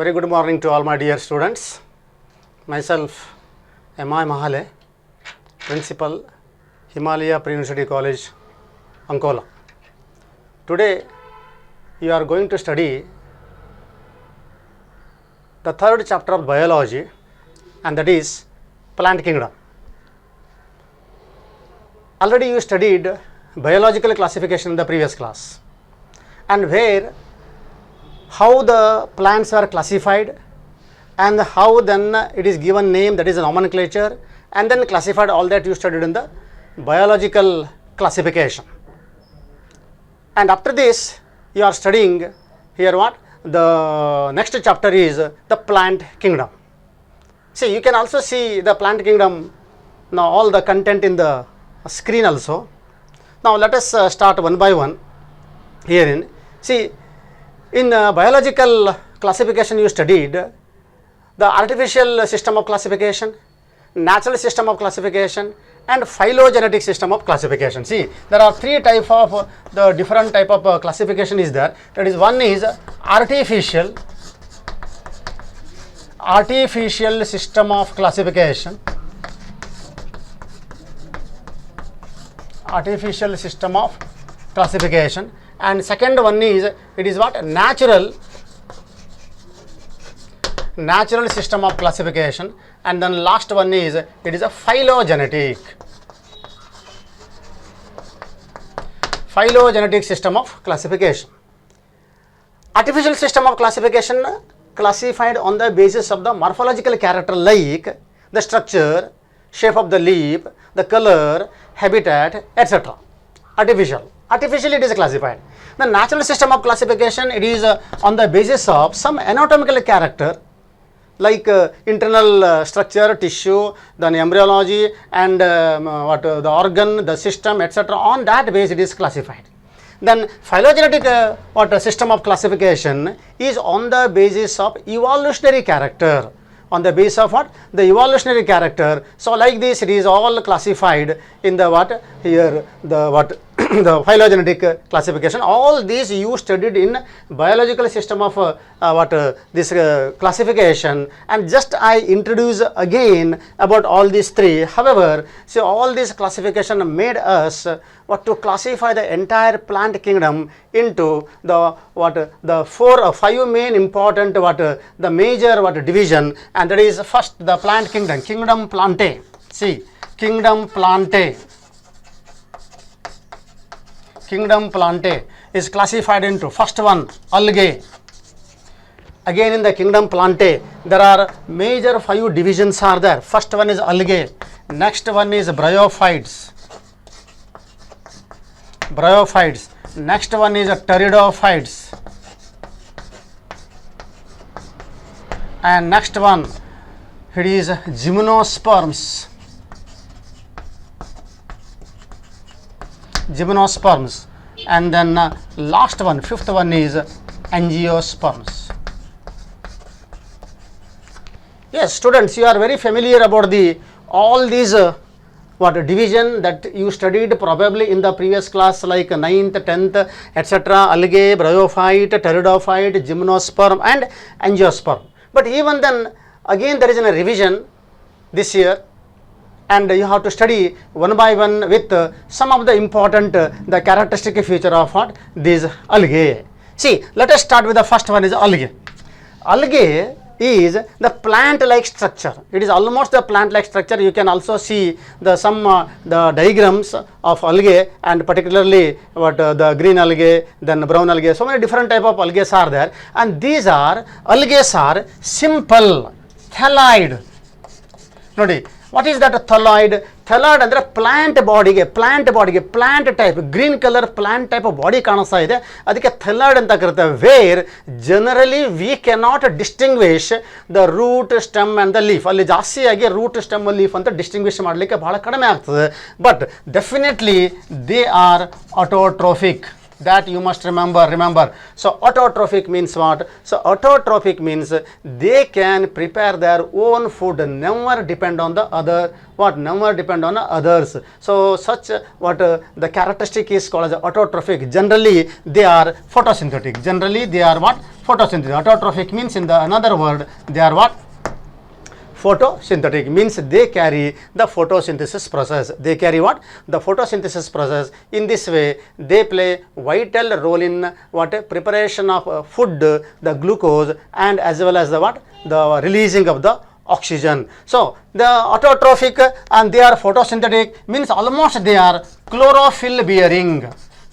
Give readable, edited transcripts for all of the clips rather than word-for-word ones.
Very good morning to all my dear students. Myself, M.I. Mahale, Principal, Himalaya Pre-University College, Ankola. Today, you are going to study the third chapter of biology, and that is plant kingdom. Already you studied biological classification in the previous class, and where how the plants are classified and how then it is given name, that is a nomenclature, and then classified. All that you studied in the biological classification. And after this you are studying here what? The next chapter is the plant kingdom. See, you can also see the plant kingdom now, all the content in the screen also. Now let us start one by one herein. See, in biological classification you studied the artificial system of classification, natural system of classification, and phylogenetic system of classification. See, there are three types of the different type of classification is there. That is, one is artificial system of classification. Artificial system of classification. And second one is, it is what? Natural system of classification. And then last one is, it is a phylogenetic system of classification. Artificial system of classification classified on the basis of the morphological character like the structure, shape of the leaf, the color, habitat, etc. Artificially it is classified. The natural system of classification, it is on the basis of some anatomical character like internal structure, tissue, then embryology, and the organ, the system, etc. On that base it is classified. Then phylogenetic system of classification is on the basis of evolutionary character. On the basis of what? The evolutionary character. So like this it is all classified in the what? Here the what? The phylogenetic classification. All these you studied in biological system of this classification, and just I introduce again about all these three. However, so all this classification made us to classify the entire plant kingdom into the five main important the major division, and that is first the plant kingdom, kingdom Plantae. See, kingdom Plantae. Kingdom Plantae is classified into first one, algae. Again in the kingdom Plantae there are major five divisions are there. First one is algae, next one is bryophytes, next one is pteridophytes, and next one it is gymnosperms. And then last one, fifth one is angiosperms. Yes, students, you are very familiar about all these division that you studied probably in the previous class like 9th, 10th, etc. Algae, bryophyte, pteridophyte, gymnosperm, and angiosperm. But even then again there is a revision this year, and you have to study one by one with some of the important the characteristic feature of what? These algae. See, let us start with the first one is algae. Algae is the plant-like structure. It is almost the plant-like structure. You can also see the diagrams of algae, and particularly the green algae, then brown algae. So many different type of algae are there, and these algae are simple thalloid. Nodi. What is that thalloid? Thalloid ಅಂದ್ರೆ plant ಬಾಡಿಗೆ plant type green colour plant type body ಕಾಣಿಸ್ತಾ ಇದೆ, ಅದಕ್ಕೆ thalloid ಅಂತ ಕರೀತಾರೆ. Where generally we cannot distinguish the root stem and the leaf. ಅಲ್ಲಿ ಜಾಸ್ತಿಯಾಗಿ root stem leaf ಅಂತ ಡಿಸ್ಟಿಂಗ್ವಿಶ್ ಮಾಡಲಿಕ್ಕೆ ಬಹಳ ಕಡಿಮೆ ಆಗ್ತದೆ. But definitely they are autotrophic. That you must remember. So autotrophic means what? So autotrophic means they can prepare their own food, never depend on the other. Never depend on others. So such the characteristic is called as autotrophic. Generally they are photosynthetic. photosynthesis. Autotrophic means, in the another word, they are what? Photosynthetic, means they carry the photosynthesis process. They carry what? The photosynthesis process. In this way, they play vital role in what? Preparation of food, the glucose, and as well as the what? The releasing of the oxygen. So the autotrophic and they are photosynthetic, means almost they are chlorophyll bearing.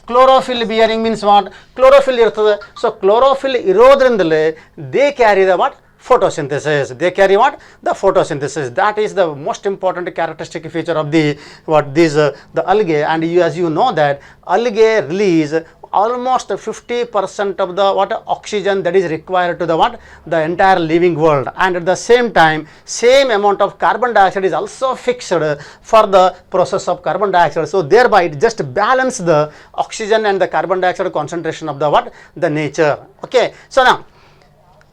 Chlorophyll bearing means what? Chlorophyll irtade. So chlorophyll irodrindale they carry the what? Photosynthesis. They carry what? The photosynthesis. That is the most important characteristic feature of the what? These the algae. And you, as you know that algae release almost 50% of the what? Oxygen that is required to the what? The entire living world. And at the same time, same amount of carbon dioxide is also fixed for the process of carbon dioxide. So thereby it just balance the oxygen and the carbon dioxide concentration of the what? The nature. Okay. So now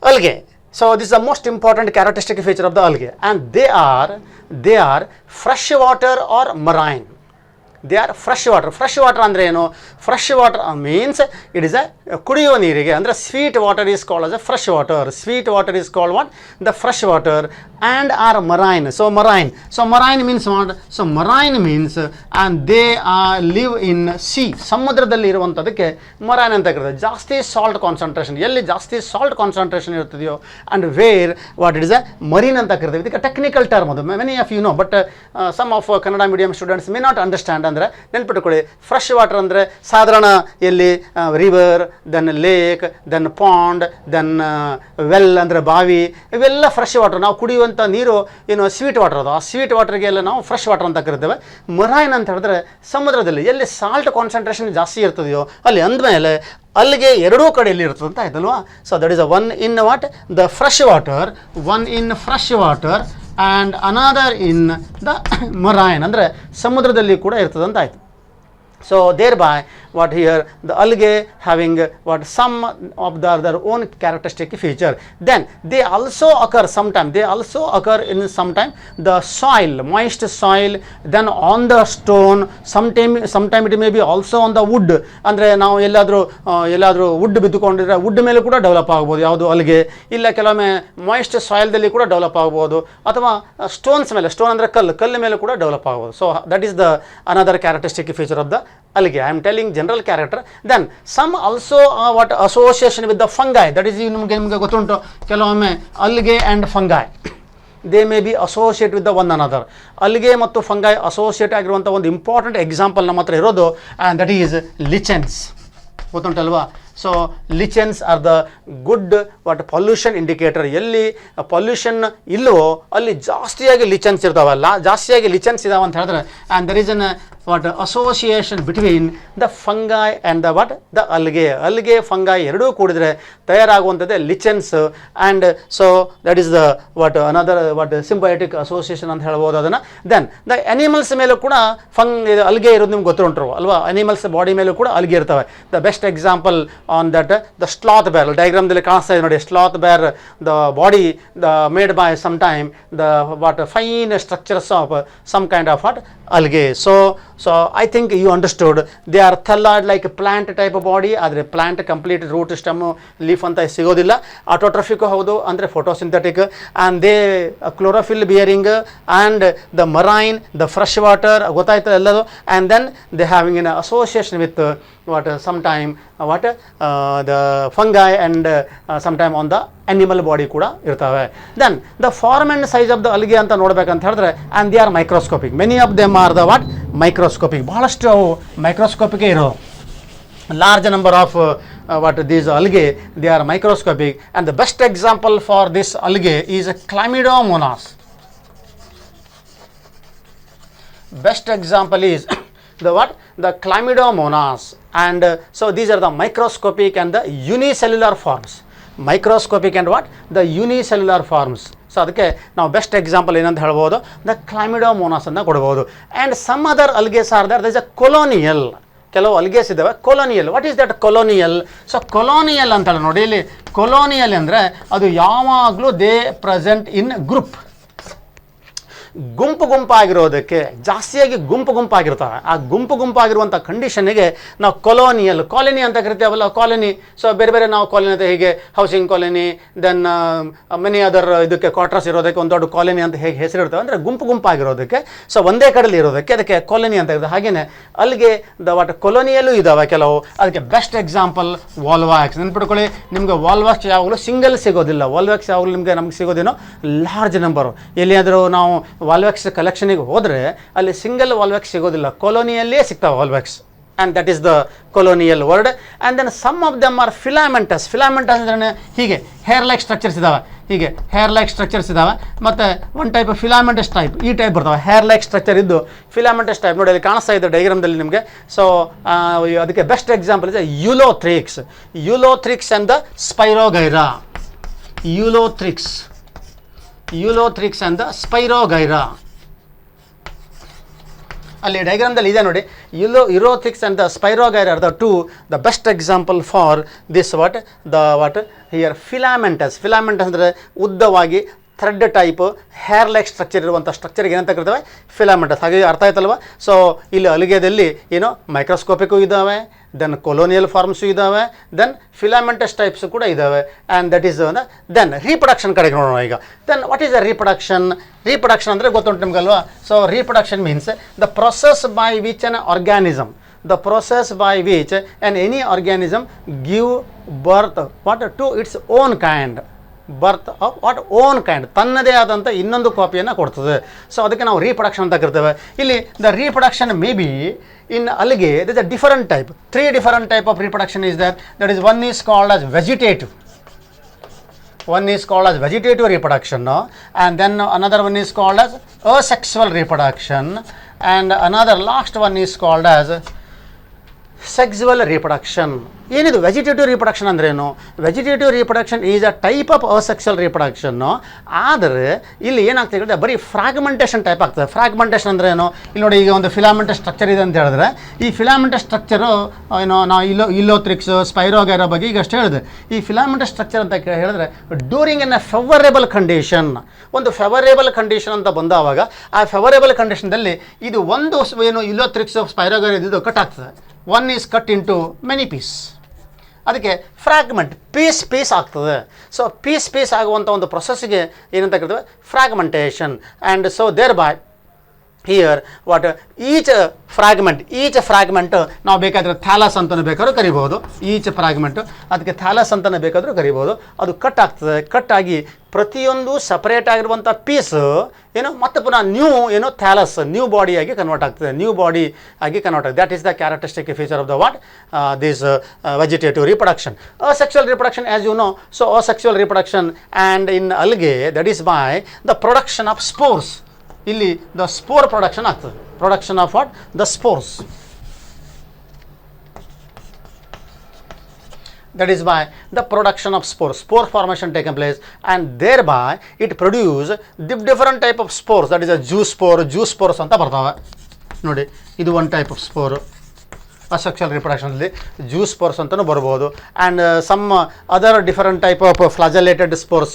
algae. So this is the most important characteristic feature of the algae, and they are freshwater or marine. They are freshwater. Freshwater andre eno? Freshwater means it is a ಕುಡಿಯುವ ನೀರಿಗೆ ಅಂದ್ರೆ sweet water is called as a freshwater. Sweet water is called what? The freshwater. And are marine. So marine. So marine means what? So marine means and they live in sea. ಸಮುದ್ರದಲ್ಲಿ ಇರುವಂತದಕ್ಕೆ marine ಅಂತ ಕರೀತಾರೆ. ಜಾಸ್ತಿ salt concentration, ಎಲ್ಲಿ ಜಾಸ್ತಿ salt concentration ಇರ್ತಿದೆಯೋ and where what it is a marine ಅಂತ ಕರೀತೀವಿ. ಇದಕ್ಕೆ ಟೆಕ್ನಿಕಲ್ ಟರ್ಮ್ ಅದು. Many of you know, but some of Kannada medium students may not understand. ಅಂದರೆ ನೆನ್ಪಿಟ್ಕೊಳ್ಳಿ, ಫ್ರೆಶ್ ವಾಟರ್ ಅಂದರೆ ಸಾಧಾರಣ ಎಲ್ಲಿ river, then lake, then pond, then well ಅಂದರೆ ಬಾವಿ, ಇವೆಲ್ಲ ಫ್ರೆಶ್ ವಾಟರ್. ನಾವು ಕುಡಿಯುವಂಥ ನೀರು ಏನು ಸ್ವೀಟ್ ವಾಟರ್ ಅದು. ಆ ಸ್ವೀಟ್ ವಾಟರ್ಗೆಲ್ಲ ನಾವು ಫ್ರೆಶ್ ವಾಟರ್ ಅಂತ ಕರಿತೇವೆ. ಮರೈನ್ ಅಂತ ಹೇಳಿದ್ರೆ ಸಮುದ್ರದಲ್ಲಿ ಎಲ್ಲಿ ಸಾಲ್ಟ್ ಕಾನ್ಸಂಟ್ರೇಷನ್ ಜಾಸ್ತಿ ಇರ್ತದೆಯೋ ಅಲ್ಲಿ, ಅಂದಮೇಲೆ ಅಲ್ಲಿಗೆ ಎರಡೂ ಕಡೆಯಲ್ಲಿ ಇರ್ತದೆ ಅಂತ ಆಯ್ತಲ್ವಾ. So that is a one in what? The fresh water, one in fresh water and another in the marine, ಅಂದರೆ ಸಮುದ್ರದಲ್ಲಿ ಕೂಡ ಇರ್ತದೆ ಅಂತ ಆಯಿತು. So thereby what here the algae having what some of their own characteristic feature. Then they also occur sometime. They also occur in sometime the soil, moist soil, then on the stone. Sometime it may be also on the wood. ಅಂದರೆ ನಾವು ಎಲ್ಲಾದರೂ wood ಬಿದ್ದುಕೊಂಡಿದ್ರೆ wood ಮೇಲೆ ಕೂಡ develop ಆಗ್ಬೋದು ಯಾವುದು ಅಲ್ಗೆ. ಇಲ್ಲ ಕೆಲವೊಮ್ಮೆ moist ಸಾಯಿಲ್ದಲ್ಲಿ ಕೂಡ ಡೆವಲಪ್ ಆಗ್ಬೋದು, ಅಥವಾ ಸ್ಟೋನ್ಸ್ ಮೇಲೆ, ಸ್ಟೋನ್ ಅಂದರೆ ಕಲ್ಲು ಮೇಲೆ ಕೂಡ ಡೆವಲಪ್ ಆಗ್ಬೋದು. So that is the another characteristic feature of the algae. I am telling general character. Then some also what association with the fungi. That is ನಿಮಗೆ ಗೊತ್ತುಂಟು, ಕೆಲವೊಮ್ಮೆ algae and fungi they may be associated with the one another. algae ಮತ್ತು fungi associate ಆಗಿರುವಂಥ ಒಂದು important example ನಮ್ಮ ಹತ್ರ ಇರೋದು, and that is lichens. ಗೊತ್ತುಂಟಲ್ವಾ? So lichens are the good what pollution indicator. ಎಲ್ಲಿ ಪೊಲ್ಯೂಷನ್ ಇಲ್ಲವೋ ಅಲ್ಲಿ ಜಾಸ್ತಿಯಾಗಿ ಲಿಚೆನ್ಸ್ ಇರ್ತಾವಲ್ಲ, ಜಾಸ್ತಿಯಾಗಿ ಲಿಚೆನ್ಸ್ ಇದಾವೆ ಅಂತ ಹೇಳಿದ್ರೆ, and there is an what association between the fungi and the what the algae. Algae fungi ಎರಡೂ ಕೂಡಿದ್ರೆ ತಯಾರಾಗುವಂಥದ್ದೇ lichens. And so that is the what another what symbiotic association ಅಂತ ಹೇಳ್ಬೋದು ಅದನ್ನು. ದೆನ್ ದ ಅನಿಮಲ್ಸ್ ಮೇಲೂ ಕೂಡ ಅಲ್ಗೆ ಇರೋದು ನಿಮ್ಗೆ ಗೊತ್ತಿರುಂಟರು ಅಲ್ವಾ. ಅನಿಮಲ್ಸ್ ಬಾಡಿ ಮೇಲೂ ಕೂಡ ಅಲ್ಗೆ ಇರ್ತವೆ. The best example on that the sloth bear diagram dalli ಕಾಣಿಸ್ತಾ ಇದೆ ನೋಡಿ. sloth bear, the body made by sometime the what fine structures of some kind of what algae. So I think you understood. They are thalloid like plant type of body. ಆದರೆ plant complete root stem leaf ಅಂತ ಸಿಗೋದಿಲ್ಲ. Autotrophic ಹೌದು, ಅಂದರೆ photosynthetic. And they chlorophyll bearing and the marine, the fresh water, ಗೊತ್ತಾಯ್ತು ಎಲ್ಲದು. And then they having in association with what sometime what the fungi and sometime on the animal body ಕೂಡ ಇರ್ತವೆ. Then the form and size of the algae ಅಂತ ನೋಡ್ಬೇಕಂತ ಹೇಳಿದ್ರೆ, and they are microscopic. Many of them are the what microscopic. ಬಹಳಷ್ಟು ಅವು microscopic ಇರೋ. Large number of what these algae, they are microscopic. And the best example for this algae is Chlamydomonas. Best example is the what? The Chlamydomonas. And so these are the microscopic and the unicellular forms. Microscopic and what? The unicellular forms. So ಅದಕ್ಕೆ ನಾವು best example ಏನಂತ ಹೇಳ್ಬೋದು, the Chlamydomonas ಅಂತ ಕೊಡ್ಬೋದು. And some other algaes are there is a colonial. ಕೆಲವು algaes ಇದ್ದಾವೆ colonial. What is that colonial? So colonial ಅಂತೇಳಿ ನೋಡಿ, ಇಲ್ಲಿ ಕೊಲೋನಿಯಲ್ ಅಂದರೆ ಅದು ಯಾವಾಗಲೂ ದೇ ಪ್ರೆಸೆಂಟ್ ಇನ್ ಗ್ರೂಪ್. ಗುಂಪಾಗಿರೋದಕ್ಕೆ, ಜಾಸ್ತಿಯಾಗಿ ಗುಂಪಾಗಿರ್ತವೆ. ಆ ಗುಂಪಾಗಿರುವಂಥ ಕಂಡೀಷನ್ನಿಗೆ ನಾವು ಕಾಲೋನಿ ಅಂತ ಕರಿತೇವಲ್ಲ, ಕಾಲೋನಿ. ಸೊ ಬೇರೆ ನಾವು ಕಾಲೋನಿ ಅಂತ, ಹೀಗೆ housing colony, then many other ಇದಕ್ಕೆ ಕ್ವಾರ್ಟರ್ಸ್ ಇರೋದಕ್ಕೆ ಒಂದು ದೊಡ್ಡ ಕಾಲೋನಿ ಅಂತ ಹೇಗೆ ಹೆಸರಿರ್ತವೆ ಅಂದರೆ ಗುಂಪಾಗಿರೋದಕ್ಕೆ. ಸೊ ಒಂದೇ ಕಡೆಯಲ್ಲಿ ಇರೋದಕ್ಕೆ ಅದಕ್ಕೆ ಕಾಲೋನಿ ಅಂತ ಇರುತ್ತೆ. ಹಾಗೆಯೇ ಅಲ್ಲಿಗೆ ಕೊಲೋನಿಯಲ್ಲೂ ಇದ್ದಾವೆ ಕೆಲವು. ಅದಕ್ಕೆ ಬೆಸ್ಟ್ ಎಕ್ಸಾಂಪಲ್ ವಾಲ್ವ್ಯಾಕ್ಸ್. ನೆನ್ಪಿಟ್ಕೊಳ್ಳಿ, ನಿಮಗೆ ವಾಲ್ವ್ಯಾಕ್ಸ್ ಯಾವಾಗಲೂ ಸಿಂಗಲ್ ಸಿಗೋದಿಲ್ಲ. ವಾಲ್ವ್ಯಾಕ್ಸ್ ಯಾವಾಗಲೂ ನಮಗೆ ಸಿಗೋದೇನೋ ಲಾರ್ಜ್ ನಂಬರು. ಎಲ್ಲಿಯಾದರೂ ನಾವು ವಾಲ್ವ್ಯಾಕ್ಸ್ ಕಲೆಕ್ಷನಿಗೆ ಹೋದರೆ ಅಲ್ಲಿ ಸಿಂಗಲ್ ವಾಲ್ವ್ಯಾಕ್ಸ್ ಸಿಗೋದಿಲ್ಲ, ಕೊಲೋನಿಯಲ್ಲೇ ಸಿಗ್ತಾವೆ ವಾಲ್ವ್ಯಾಕ್ಸ್. and that is the colonial word. And then some of them are filamentous. Filamentous ಅಂದರೆ ಹೀಗೆ ಹೇರ್ ಲೈಕ್ ಸ್ಟ್ರಕ್ಚರ್ಸ್ ಇದ್ದಾವೆ, ಹೀಗೆ ಹೇರ್ ಲೈಕ್ ಸ್ಟ್ರಕ್ಚರ್ಸ್ ಇದ್ದಾವೆ. ಮತ್ತು ಒಂದು ಟೈಪ್ ಫಿಲಾಮೆಂಟಸ್ ಟೈಪ್, ಈ ಟೈಪ್ ಬರ್ತಾವೆ. ಹೇರ್ ಲೈಕ್ ಸ್ಟ್ರಕ್ಚರ್ ಇದ್ದು ಫಿಲಾಮೆಂಟಸ್ ಟೈಪ್ ನೋಡಿ ಅಲ್ಲಿ ಕಾಣಿಸ್ತಾ ಇದೆ ಡೈಗ್ರಾಮ್ದಲ್ಲಿ ನಿಮಗೆ. ಸೊ ಅದಕ್ಕೆ ಬೆಸ್ಟ್ ಎಕ್ಸಾಂಪಲ್ ಇದೆ Ulothrix. Ulothrix and the Spirogyra. Ulothrix and the Spirogyra. ಅಲ್ಲಿ ಡೈಗ್ರಾಮ್ದಲ್ಲಿ ಇದೆ ನೋಡಿ. Ulothrix and the Spirogyra are the best example for this what here filamentous. Filamentous ಅಂದರೆ ಉದ್ದವಾಗಿ thread type hair like structure ಇರುವಂಥ ಸ್ಟ್ರಕ್ಚರ್ಗೆ ಏನಂತ ಕರಿತೇವೆ? ಫಿಲಾಮೆಂಟಸ್. ಹಾಗೆ ಅರ್ಥ ಆಯ್ತಲ್ವ? ಸೊ ಇಲ್ಲಿ ಅಲಿಗೆದಲ್ಲಿ ಏನೋ ಮೈಕ್ರೋಸ್ಕೋಪಿಕ್ಕು ಇದ್ದಾವೆ, ದೆನ್ ಕೊಲೋನಿಯಲ್ ಫಾರ್ಮ್ಸು ಇದ್ದಾವೆ, ದೆನ್ ಫಿಲಾಮೆಂಟಸ್ ಟೈಪ್ಸು ಕೂಡ ಇದ್ದಾವೆ. And that is then reproduction ಕಡೆಗೆ ನೋಡೋಣ ಈಗ. Then what is the reproduction? Reproduction ಅಂದರೆ ಗೊತ್ತುಂಟು ನಿಮಗಲ್ವಾ? So reproduction means the process by which an organism, the process by which any organism give birth to its own kind. Birth of own kind, ತನ್ನದೇ ಆದಂಥ ಇನ್ನೊಂದು ಕಾಪಿಯನ್ನು ಕೊಡ್ತದೆ. So ಅದಕ್ಕೆ ನಾವು ರೀಪ್ರೊಡಕ್ಷನ್ ಅಂತ ಕರಿತೇವೆ. ಇಲ್ಲಿ the reproduction may be in ಅಲ್ಲಿಗೆ this a different type. 3 different type of reproduction is that is one is called as vegetative. One is called as vegetative reproduction, and then another one is called as asexual reproduction, and another last one is called as sexual reproduction. ಏನಿದು vegetative reproduction ಅಂದ್ರೇನು? Vegetative reproduction is a type of asexual reproduction. ಆದರೆ ಇಲ್ಲಿ ಏನಾಗ್ತದೆ ಹೇಳಿದ್ರೆ ಬರೀ fragmentation type ಆಗ್ತದೆ. Fragmentation ಅಂದ್ರೆ ಏನು? ಇಲ್ಲಿ ನೋಡಿ, ಈಗ ಒಂದು ಫಿಲಾಮೆಂಟಸ್ ಸ್ಟ್ರಕ್ಚರ್ ಇದೆ ಅಂತ ಹೇಳಿದ್ರೆ ಈ ಫಿಲಾಮೆಂಟಸ್ ಸ್ಟ್ರಕ್ಚರು ಏನೋ ನಾವು ಇಲೋಥ್ರಿಕ್ಸ್ ಸ್ಪೈರೋಗೈರಾ ಬಗ್ಗೆ ಈಗ ಅಷ್ಟು ಹೇಳಿದೆ. ಈ ಫಿಲಾಮೆಂಟಸ್ ಸ್ಟ್ರಕ್ಚರ್ ಅಂತ ಹೇಳಿದ್ರೆ during an a favourable condition, ಒಂದು ಫೇವರೇಬಲ್ ಕಂಡೀಷನ್ ಅಂತ ಬಂದಾವಾಗ ಆ ಫೇವರೇಬಲ್ ಕಂಡೀಷನ್ದಲ್ಲಿ ಇದು ಒಂದು ಏನು ಇಲೋಥ್ರಿಕ್ಸ್ ಸ್ಪೈರೋಗೈರಾ ಇದು ಕಟ್ ಆಗ್ತದೆ. One is cut into many piece. ಅದಕ್ಕೆ ಫ್ರಾಗ್ಮೆಂಟ್, ಪೀಸ್ ಆಗ್ತದೆ. ಸೊ ಪೀಸ್ ಆಗುವಂಥ ಒಂದು ಪ್ರೊಸೆಸ್ಗೆ ಏನಂತ ಕರಿತೇವೆ? Fragmentation. And so thereby here what each fragment ನಾವು ಬೇಕಾದರೆ ಥ್ಯಾಲಸ್ ಅಂತಲೂ ಬೇಕಾದ್ರೂ ಕರಿಬೋದು. ಈಚ್ ಫ್ರಾಗ್ಮೆಂಟು ಅದಕ್ಕೆ ಥ್ಯಾಲಸ್ ಅಂತಲೇ ಬೇಕಾದರೂ ಕರಿಬೋದು. ಅದು ಕಟ್ ಆಗ್ತದೆ. ಕಟ್ ಆಗಿ ಪ್ರತಿಯೊಂದು ಸಪ್ರೇಟ್ ಆಗಿರುವಂಥ ಪೀಸು ಏನು ಮತ್ತೆ ಪುನಃ ಥ್ಯಾಲಸ್ ನ್ಯೂ ಬಾಡಿಯಾಗಿ ಕನ್ವರ್ಟ್ ಆಗ್ತದೆ. That is the characteristic feature of the this vegetative reproduction. asexual reproduction, as you know, so asexual reproduction and in algae that is by the production of spores. ಇಲ್ಲಿ the spore production ಆಗ್ತದೆ. Production of what? The spores. That is by the production of spores. Spore formation taken place, and thereby it produce different type of spores. That is a juice spores ಅಂತ ಬರ್ತಾವೆ ನೋಡಿ. ಇದು ಒಂದು type of spore. Asexual ರಿಪ್ರೊಡಕ್ಷನಲ್ಲಿ zoospores ಅಂತಲೂ ಬರ್ಬೋದು. And some other different type of flagellated spores.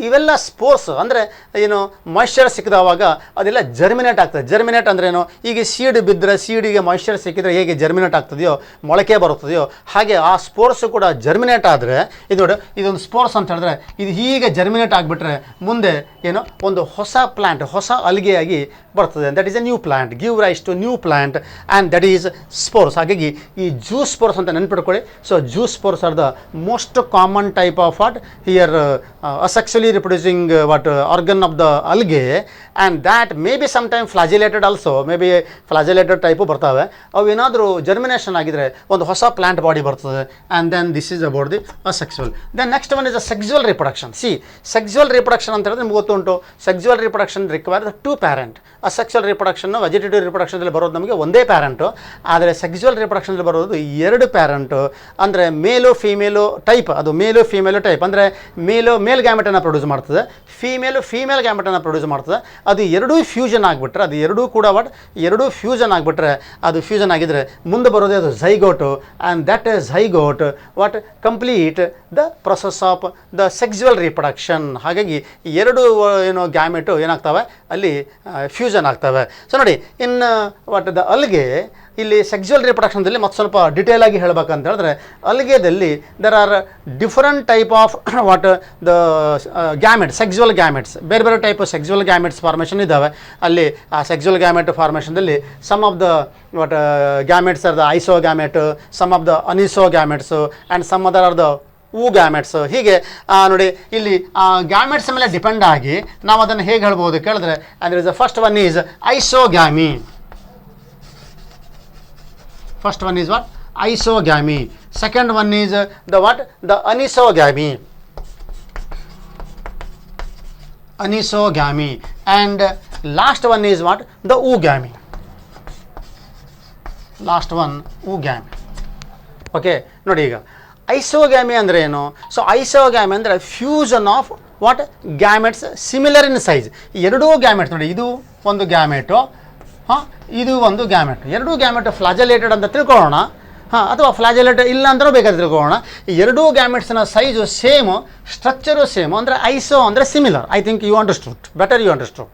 ಇವೆಲ್ಲ spores ಅಂದರೆ ಏನು, ಮಾಯ್ಶ್ಚರ್ ಸಿಕ್ಕಿದವಾಗ ಅದೆಲ್ಲ ಜರ್ಮಿನೇಟ್ ಆಗ್ತದೆ. ಜರ್ಮಿನೇಟ್ ಅಂದ್ರೇನು? ಈಗ ಸೀಡ್ ಬಿದ್ದರೆ ಸೀಡಿಗೆ ಮಾಯ್ಶ್ಚರ್ ಸಿಕ್ಕಿದ್ರೆ ಹೇಗೆ ಜರ್ಮಿನೇಟ್ ಆಗ್ತದೆಯೋ, ಮೊಳಕೆ ಬರುತ್ತದೆಯೋ, ಹಾಗೆ ಆ ಸ್ಪೋರ್ಸು ಕೂಡ ಜರ್ಮಿನೇಟ್ ಆದರೆ ಇದು ನೋಡಿ, ಇದೊಂದು ಸ್ಪೋರ್ಸ್ ಅಂತ ಹೇಳಿದ್ರೆ ಇದು ಹೀಗೆ ಜರ್ಮಿನೇಟ್ ಆಗಿಬಿಟ್ರೆ ಮುಂದೆ ಏನು ಒಂದು ಹೊಸ ಪ್ಲ್ಯಾಂಟ್, ಹೊಸ ಅಲ್ಗೆಯಾಗಿ ಬರ್ತದೆ. That is a new plant, give rise to new plant, and that is spores. ಹಾಗಾಗಿ ಈ ಜ್ಯೂಸ್ ಸ್ಪೋರ್ಸ್ ಅಂತ ನೆನ್ಪಿಟ್ಕೊಳ್ಳಿ. So zoospores are the most common type of what here asexually reproducing organ of the algae, and that may be sometime flagellated also, maybe flagellated type ಬರ್ತವೆ. ಅವು ಏನಾದರೂ germination ಆಗಿದ್ರೆ ಒಂದು ಹೊಸ ಪ್ಲಾಂಟ್ ಬಾಡಿ ಬರ್ತದೆ. And then this is about the asexual. Then next one is a sexual reproduction. Sexual reproduction ಅಂತ ಹೇಳಿದ್ರೆ ನಿಮ್ಗೆ ಗೊತ್ತುಂಟು, sexual reproduction require 2 parent. Asexual reproduction vegetative ರಿಪ್ರೊಡಕ್ಷನಲ್ಲಿ ಬರೋದು ನಮಗೆ ಒಂದೇ ಪ್ಯಾರೆಂಟು. ಆದರೆ ಸೆಕ್ಸುವಲ್ ರಿಪ್ರೊಡಕ್ಷನಲ್ಲಿ ಬರೋದು 2 ಪ್ಯಾರೆಂಟು. ಅಂದರೆ ಮೇಲು ಫೀಮೇಲು ಟೈಪ್, ಅದು ಮೇಲು ಫೀಮೇಲು ಟೈಪ್. ಅಂದರೆ ಮೇಲ್ ಮೇಲ್ ಗ್ಯಾಮೆಟನ್ನು ಪ್ರೊಡ್ಯೂಸ್ ಮಾಡ್ತದೆ, ಫೀಮೇಲ್ ಗ್ಯಾಮೆಟನ್ನು ಪ್ರೊಡ್ಯೂಸ್ ಮಾಡ್ತದೆ. ಅದು ಎರಡೂ ಫ್ಯೂಷನ್ ಆಗಿಬಿಟ್ರೆ, ಅದು ಎರಡೂ ಕೂಡ ಎರಡೂ ಫ್ಯೂಷನ್ ಆಗಿಬಿಟ್ರೆ, ಅದು ಫ್ಯೂಷನ್ ಆಗಿದ್ದರೆ ಮುಂದೆ ಬರೋದೇ ಅದು zygote. And that zygote complete the process of the sexual reproduction. ಹಾಗಾಗಿ ಎರಡು ಗ್ಯಾಮೆಟು ಏನಾಗ್ತವೆ ಅಲ್ಲಿ ಫ್ಯೂಷನ್ ಆಗ್ತವೆ. ಸೊ ನೋಡಿ, ಇನ್ ದ ಅಲ್ಗೆ ಇಲ್ಲಿ ಸೆಕ್ಸುವಲ್ ರಿಪ್ರೊಡಕ್ಷನ್ದಲ್ಲಿ ಮತ್ತು ಸ್ವಲ್ಪ ಡಿಟೇಲ್ ಆಗಿ ಹೇಳಬೇಕಂತ ಹೇಳಿದ್ರೆ, ಅಲ್ಗೆದಲ್ಲಿ there are different type of the gametes, sexual gametes, ಬೇರೆ ಬೇರೆ ಟೈಪ್ ಸೆಕ್ಸುವಲ್ ಗ್ಯಾಮೆಟ್ಸ್ ಫಾರ್ಮೇಷನ್ ಇದ್ದಾವೆ. ಅಲ್ಲಿ ಆ ಸೆಕ್ಸುವಲ್ ಗ್ಯಾಮೆಟ್ ಫಾರ್ಮೇಷನ್ದಲ್ಲಿ some of the gametes are the isogamete, some of the anisogametes and some other are the oogametes. ಹೀಗೆ ನೋಡಿ, ಇಲ್ಲಿ gametes ಮೇಲೆ ಡಿಪೆಂಡ್ ಆಗಿ ನಾವು ಅದನ್ನು ಹೇಗೆ ಹೇಳ್ಬೋದು ಕೇಳಿದ್ರೆ, ಅಂದರೆ the first one is isogamy. First one is what? Isogamy. Second one is the what? The anisogamy. Anisogamy. And last one is what? The oogamy. Last one, oogamy. Okay, ನೋಡಿ ಈಗ ಐಸೋಗ್ಯಾಮಿ ಅಂದರೆ ಏನು? ಸೊ ಐಸೋಗ್ಯಾಮಿ ಅಂದರೆ fusion of what gametes similar in size. ಎರಡೂ gametes ನೋಡಿ, ಇದು ಒಂದು ಗ್ಯಾಮೆಟು, ಇದು ಒಂದು ಗ್ಯಾಮೆಟ್, ಎರಡೂ ಗ್ಯಾಮೆಟ್ ಫ್ಲಾಜಲೇಟೆಡ್ ಅಂತ ತಿಳ್ಕೊಳ್ಳೋಣ, ಅಥವಾ ಫ್ಲಾಜಲೇಟೆಡ್ ಇಲ್ಲ ಅಂತಲೂ ಬೇಕಾದ್ರೆ ತಿಳ್ಕೊಳ್ಳೋಣ. ಈ ಎರಡೂ ಗ್ಯಾಮೆಟ್ಸ್ನ ಸೈಜು ಸೇಮು, ಸ್ಟ್ರಕ್ಚರು ಸೇಮು. ಅಂದರೆ ಐಸೋ ಅಂದರೆ similar. I think you understood, better you understood,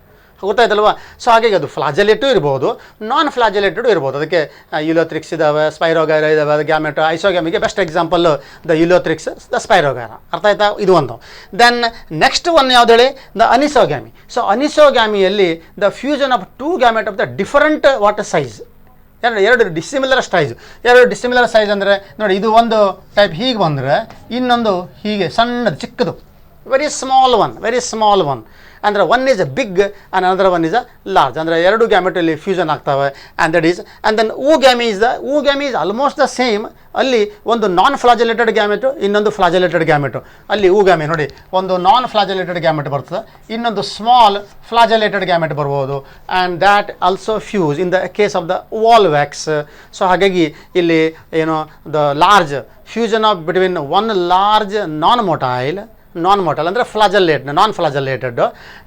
ಗೊತ್ತಾಯ್ತಲ್ವ? ಸೊ ಹಾಗಾಗಿ ಅದು ಫ್ಲಾಜಲೇಟು ಇರ್ಬೋದು, ನಾನ್ ಫ್ಲಾಜಲೇಟೆಡು ಇರ್ಬೋದು. ಅದಕ್ಕೆ ಯುಲೋಥ್ರಿಕ್ಸ್ ಇದ್ದಾವೆ, ಸ್ಪೈರೋಗೈರ ಇದ್ದಾವೆ. ಅದು ಗ್ಯಾಮೆಟ್ ಐಸೋಗ್ಯಾಮಿಗೆ best example the Ulothrix, the Spirogyra. ಅರ್ಥ ಆಯ್ತಾ? ಇದು ಒಂದು. ದೆನ್ ನೆಕ್ಸ್ಟ್ ಒನ್ ಯಾವ್ದು ಹೇಳಿ? The anisogamy. ಸೊ ಅನಿಸೋಗ್ಯಾಮಿಯಲ್ಲಿ the fusion of two gamete of the different size, ಎರಡು ಡಿಸಿಮಿಲರ್ ಸೈಜ್. ಎರಡು ಡಿಸಿಮಿಲರ್ ಸೈಜ್ ಅಂದರೆ ನೋಡಿ, ಇದು ಒಂದು ಟೈಪ್ ಹೀಗೆ ಬಂದರೆ, ಇನ್ನೊಂದು ಹೀಗೆ ಸಣ್ಣದು ಚಿಕ್ಕದು, ವೆರಿ ಸ್ಮಾಲ್ ಒನ್. ಅಂದರೆ one is a big and another one is a large. ಅಂದರೆ ಎರಡು ಗ್ಯಾಮೆಟಲ್ಲಿ ಫ್ಯೂಷನ್ ಆಗ್ತವೆ. And that is and then oogamy is almost the same. ಅಲ್ಲಿ ಒಂದು ನಾನ್ ಫ್ಲಾಜಲೇಟೆಡ್ ಗ್ಯಾಮೆಟು, ಇನ್ನೊಂದು ಫ್ಲಾಜಲೇಟೆಡ್ ಗ್ಯಾಮೆಟು. ಅಲ್ಲಿ ಊಗ್ಯಾಮಿ ನೋಡಿ, ಒಂದು ನಾನ್ ಫ್ಲಾಜಲೇಟೆಡ್ ಗ್ಯಾಮೆಟ್ ಬರ್ತದೆ, ಇನ್ನೊಂದು ಸ್ಮಾಲ್ ಫ್ಲಾಜಲೇಟೆಡ್ ಗ್ಯಾಮೆಟ್ ಬರ್ಬೋದು. And that also fuse in the case of the Volvox. So ಹಾಗಾಗಿ ಇಲ್ಲಿ ಏನು the large fusion of between one large non motile ಅಂದರೆ non flagellated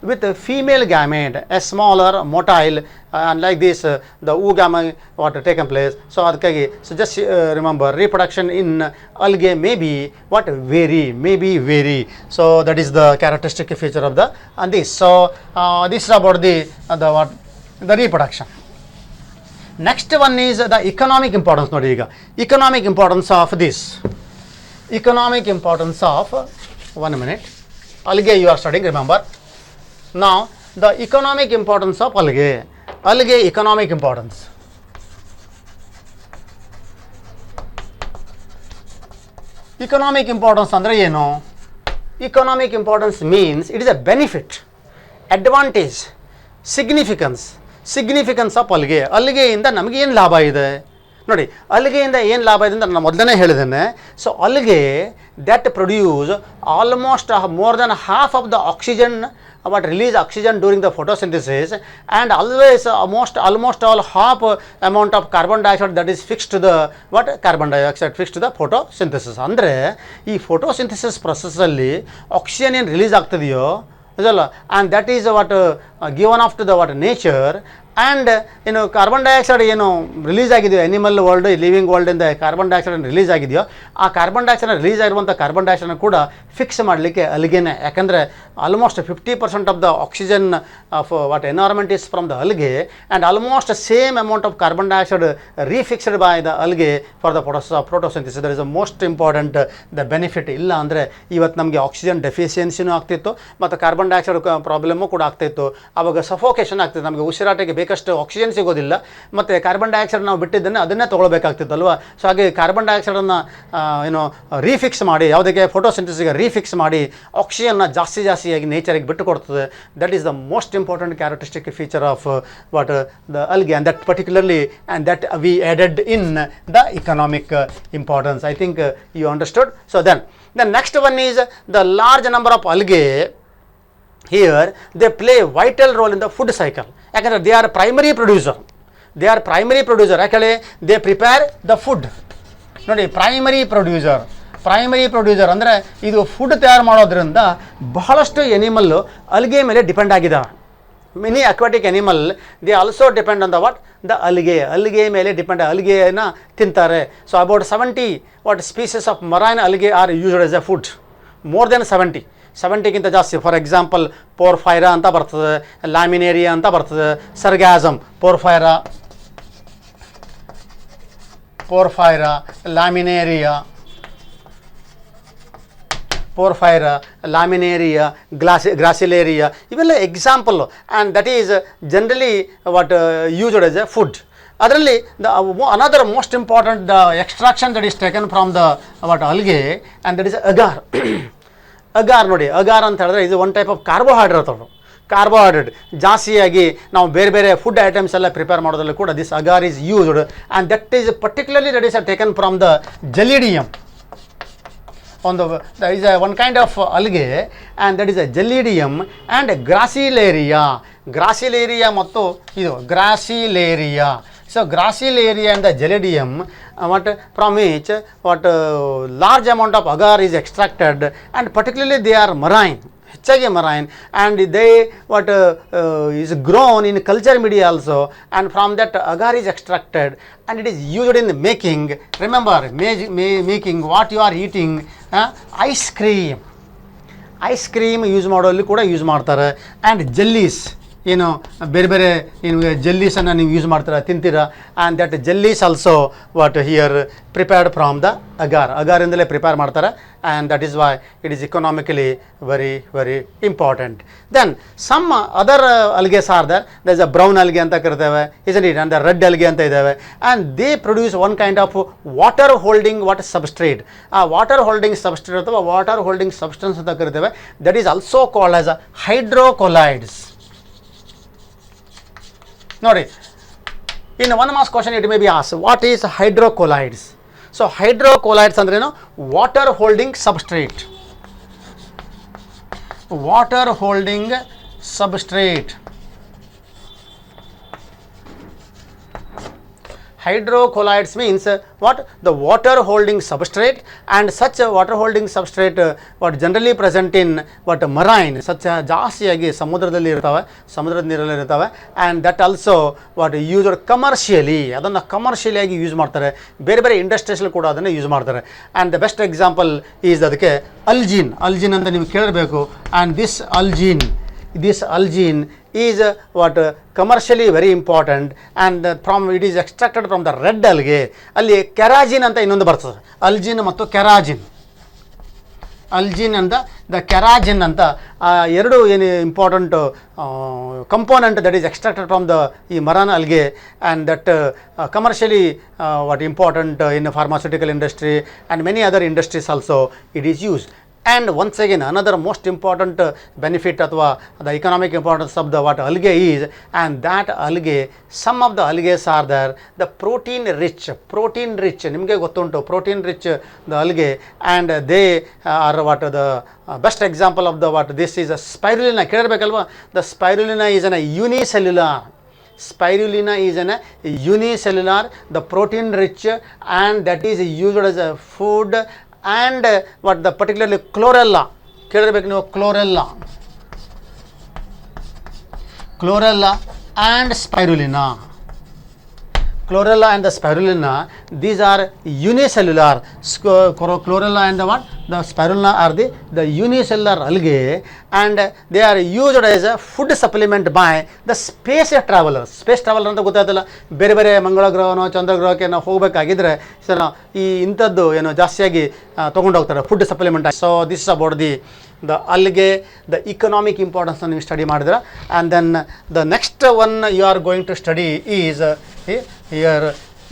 with female gamete, a smaller motile, and like this the oogamy what taken place. So adkagi, so just remember, reproduction in algae may be vary. So that is the characteristic feature of the this. So this is about the reproduction. Next one is the economic importance. Nodi iga economic importance of this. Economic importance of, 1 minute, algae you are studying, remember. Now the economic importance of algae economic importance. Economic importance andre eno? Economic importance means it is a benefit, advantage, significance of algae. ಅಲ್ಲಿಗೆಯಿಂದ ನಮಗೆ ಏನು ಲಾಭ ಇದೆ ನೋಡಿ, ಅಲ್ಲಿಗೆಯಿಂದ ಏನು ಲಾಭ ಇದೆ ಅಂತ ನಾನು ಮೊದಲನೇ ಹೇಳಿದ್ದೇನೆ. ಸೊ ಅಲ್ಲಿಗೆ that produce almost more than half of the oxygen, release oxygen during the photosynthesis, and always almost all half amount of carbon dioxide that is fixed to the carbon dioxide fixed to the photosynthesis. ಅಂದರೆ ಈ photosynthesis process ಅಲ್ಲಿ oxygen ಏನು release ಆಗ್ತದೆಯೋ ಇದಲ್ಲ, and that is given off to the nature. And ಏನು carbon dioxide ಏನು release ಆಗಿದೆಯೋ animal world, living ವರ್ಲ್ಡಿಂದ ಕಾರ್ಬನ್ ಡೈಆಕ್ಸೈಡ್ ರಿಲೀಸ್ ಆಗಿದೆಯೋ, ಆ ಕಾರ್ಬನ್ ಡೈಆಕ್ಸೈಡ್ ರಿಲೀಸ್ ಆಗಿರುವಂಥ ಕಾರ್ಬನ್ ಡೈಆಕ್ಸೈಡ್ನ ಕೂಡ ಫಿಕ್ಸ್ ಮಾಡಲಿಕ್ಕೆ ಅಲ್ಗೆನೆ. ಯಾಕಂದರೆ almost 50% of the oxygen of environment is from the algae, and almost same amount of carbon dioxide refixed by the algae for the photosynthesis. That is the most important the benefit. ಇಲ್ಲ ಅಂದರೆ ಇವತ್ತು ನಮಗೆ oxygen ಡೆಫಿಷಿಯನ್ಸಿನೂ ಆಗ್ತಿತ್ತು ಮತ್ತು carbon dioxide problem ಕೂಡ ಆಗ್ತಾಯಿತ್ತು. ಆವಾಗ suffocation ಆಗ್ತಿತ್ತು, ನಮಗೆ ಉಸಿರಾಟಕ್ಕೆ ಬೇಕಷ್ಟು ಆಕ್ಸಿಜನ್ ಸಿಗೋದಿಲ್ಲ, ಮತ್ತು ಕಾರ್ಬನ್ ಡೈಆಕ್ಸೈಡ್ ನಾವು ಬಿಟ್ಟಿದ್ದನ್ನು ಅದನ್ನೇ ತೊಗೊಳ್ಬೇಕಾಗ್ತಿತ್ತಲ್ವ. ಸೊ ಹಾಗೆ ಕಾರ್ಬನ್ ಡೈಆಕ್ಸೈಡನ್ನು ರೀಫಿಕ್ಸ್ ಮಾಡಿ, ಯಾವುದಕ್ಕೆ ಫೋಟೋಸಿಂಥಸಿಸ್ಗೆ ರೀಫಿಕ್ಸ್ ಮಾಡಿ ಆಕ್ಸಿಜನ್ನ ಜಾಸ್ತಿಯಾಗಿ ನೇಚರಿಗೆ ಬಿಟ್ಟು ಕೊಡ್ತದೆ. That is the most important characteristic feature of the algae, and that particularly and that we added in the economic importance. I think you understood. So then the next one is the large number of algae. Here they play vital role in the food cycle. ಯಾಕಂದರೆ they are primary producer. ಯಾಕಂದರೆ they prepare the food. ನೋಡಿ, primary producer primary producer ಅಂದರೆ ಇದು food ತಯಾರು ಮಾಡೋದ್ರಿಂದ ಬಹಳಷ್ಟು animal ಅಲ್ಗೆ ಮೇಲೆ depend ಆಗಿದ್ದಾವೆ. Many aquatic animal they also depend on the what the algae ಮೇಲೆ ಡಿಪೆಂಡ್, ಅಲ್ಗೆಯನ್ನು ತಿಂತಾರೆ. So about 70 species of marine algae are used as a food, more than 70ಗಿಂತ ಜಾಸ್ತಿ. ಫಾರ್ ಎಕ್ಸಾಂಪಲ್ ಪೋರ್ಫೈರಾ ಅಂತ ಬರ್ತದೆ, ಲ್ಯಾಮಿನೇರಿಯಾ ಅಂತ ಬರ್ತದೆ, ಸರ್ಗ್ಯಾಸಮ್, ಪೋರ್ಫೈರಾ, ಲ್ಯಾಮಿನೇರಿಯಾ, ಗ್ರಾಸಿಲೇರಿಯಾ ಇವೆಲ್ಲ example. And that is generally used as a food. ಅದರಲ್ಲಿ another most important the extraction that is taken from the algae and that is agar. Agar ನೋಡಿ, agar ಅಂತ ಹೇಳಿದ್ರೆ ಇದು ಒನ್ ಟೈಪ್ ಆಫ್ ಕಾರ್ಬೋಹೈಡ್ರೇಟ್ ಜಾಸ್ತಿಯಾಗಿ ನಾವು ಬೇರೆ ಬೇರೆ ಫುಡ್ ಐಟಮ್ಸ್ ಎಲ್ಲ ಪ್ರಿಪೇರ್ ಮಾಡೋದ್ರಲ್ಲಿ ಕೂಡ this agar is used and that is particularly that is taken from the Gelidium. is one kind of algae and that is a Gelidium and Gracilaria ಮತ್ತು ಇದು Gracilaria. So Gracilaria and the Gelidium from which large amount of agar is extracted and particularly they are marine, ಹೆಚ್ಚಾಗಿ marine, and they is grown in culture media also, and from that agar is extracted and it is used in making, remember making what you are eating, ice cream use ಮಾಡೋಲ್ಲಿ ಕೂಡ use ಮಾಡ್ತಾರೆ. And ಜೆಲ್ಲೀಸ್, ಏನು ಬೇರೆ ಬೇರೆ ಏನು ಜೆಲ್ಲೀಸನ್ನು ನೀವು use ಮಾಡ್ತೀರಾ, ತಿಂತೀರಾ. And that jellies also here prepared from the ಅಗಾರಿಂದಲೇ ಪ್ರಿಪೇರ್ ಮಾಡ್ತಾರೆ. And that is why it is economically very very important. Then some other algaes are there is a brown algae ಅಂತ ಕರಿತೇವೆ, isn't it, and red algae ಅಂತ ಇದ್ದಾವೆ. And they produce one kind of water holding substrate. ಆ water holding substrate ಅಥವಾ water holding substance ಅಂತ ಕರಿತೇವೆ. That is also called as hydrocolloids. ನೋಡಿ, in one mass question it may be asked, what is hydrocolloids? So hydrocolloids ಅಂದ್ರೇನು? Water holding substrate. Hydrocolloids means the water holding substrate, and such water holding substrate generally present in marine, such ಜಾಸ್ತಿಯಾಗಿ ಸಮುದ್ರದ ನೀರಲ್ಲಿ ಇರ್ತವೆ. And that also used commercially, ಅದನ್ನು commercially ಆಗಿ use ಮಾಡ್ತಾರೆ. ಬೇರೆ ಬೇರೆ ಇಂಡಸ್ಟ್ರೀಸಲ್ಲಿ ಕೂಡ ಅದನ್ನು ಯೂಸ್ ಮಾಡ್ತಾರೆ. And the best example is ಅದಕ್ಕೆ ಅಲ್ಜಿನ್ ಅಂತ ನೀವು ಕೇಳಬೇಕು. And this algin is commercially very important, and it is extracted from the red algae. ಅಲ್ಲಿ ಕೆರಾಜಿನ್ ಅಂತ ಇನ್ನೊಂದು ಬರ್ತದೆ. ಅಲ್ಜಿನ್ ಮತ್ತು ಕೆರಾಜಿನ್ ದ ಕೆರಾಜಿನ್ ಅಂತ ಎರಡು ಏನು important component that is extracted from the ಈ marine algae, and that commercially important in pharmaceutical industry and many other industries also it is used. And once again another most important benefit ಅಥವಾ the economic importance of the algae is, and that algae, some of the algae are there, the protein rich ನಿಮಗೆ ಗೊತ್ತುಂಟು protein rich the algae, and they are the best example of the this is a spirulina. ಕೇಳಿರಬೇಕಲ್ವಾ? The spirulina is unicellular, the protein rich, and that is used as a food. And the particularly chlorella, ಕೇಳಿರಬೇಕು ನೀವು, chlorella and spirulina. Chlorella and the spirulina, these are unicellular. Chlorella and the spirulina are the unicellular algae, and they are used as a food supplement by the space traveler ಅಂತ ಗೊತ್ತಾಯ್ತಲ್ಲ. ಬೇರೆ ಬೇರೆ ಮಂಗಳ ಗ್ರಹನೋ ಚಂದ್ರಗ್ರಹಕ್ಕೆ ನಾವು ಹೋಗಬೇಕಾಗಿದ್ರೆ ಈ ಇಂಥದ್ದು ಏನೋ ಜಾಸ್ತಿಯಾಗಿ ತೊಗೊಂಡು ಹೋಗ್ತಾರೆ food supplement. So this is about the algae, the economic importance ನೀವು ಸ್ಟಡಿ ಮಾಡಿದ್ರೆ. And then the next one you are going to study is here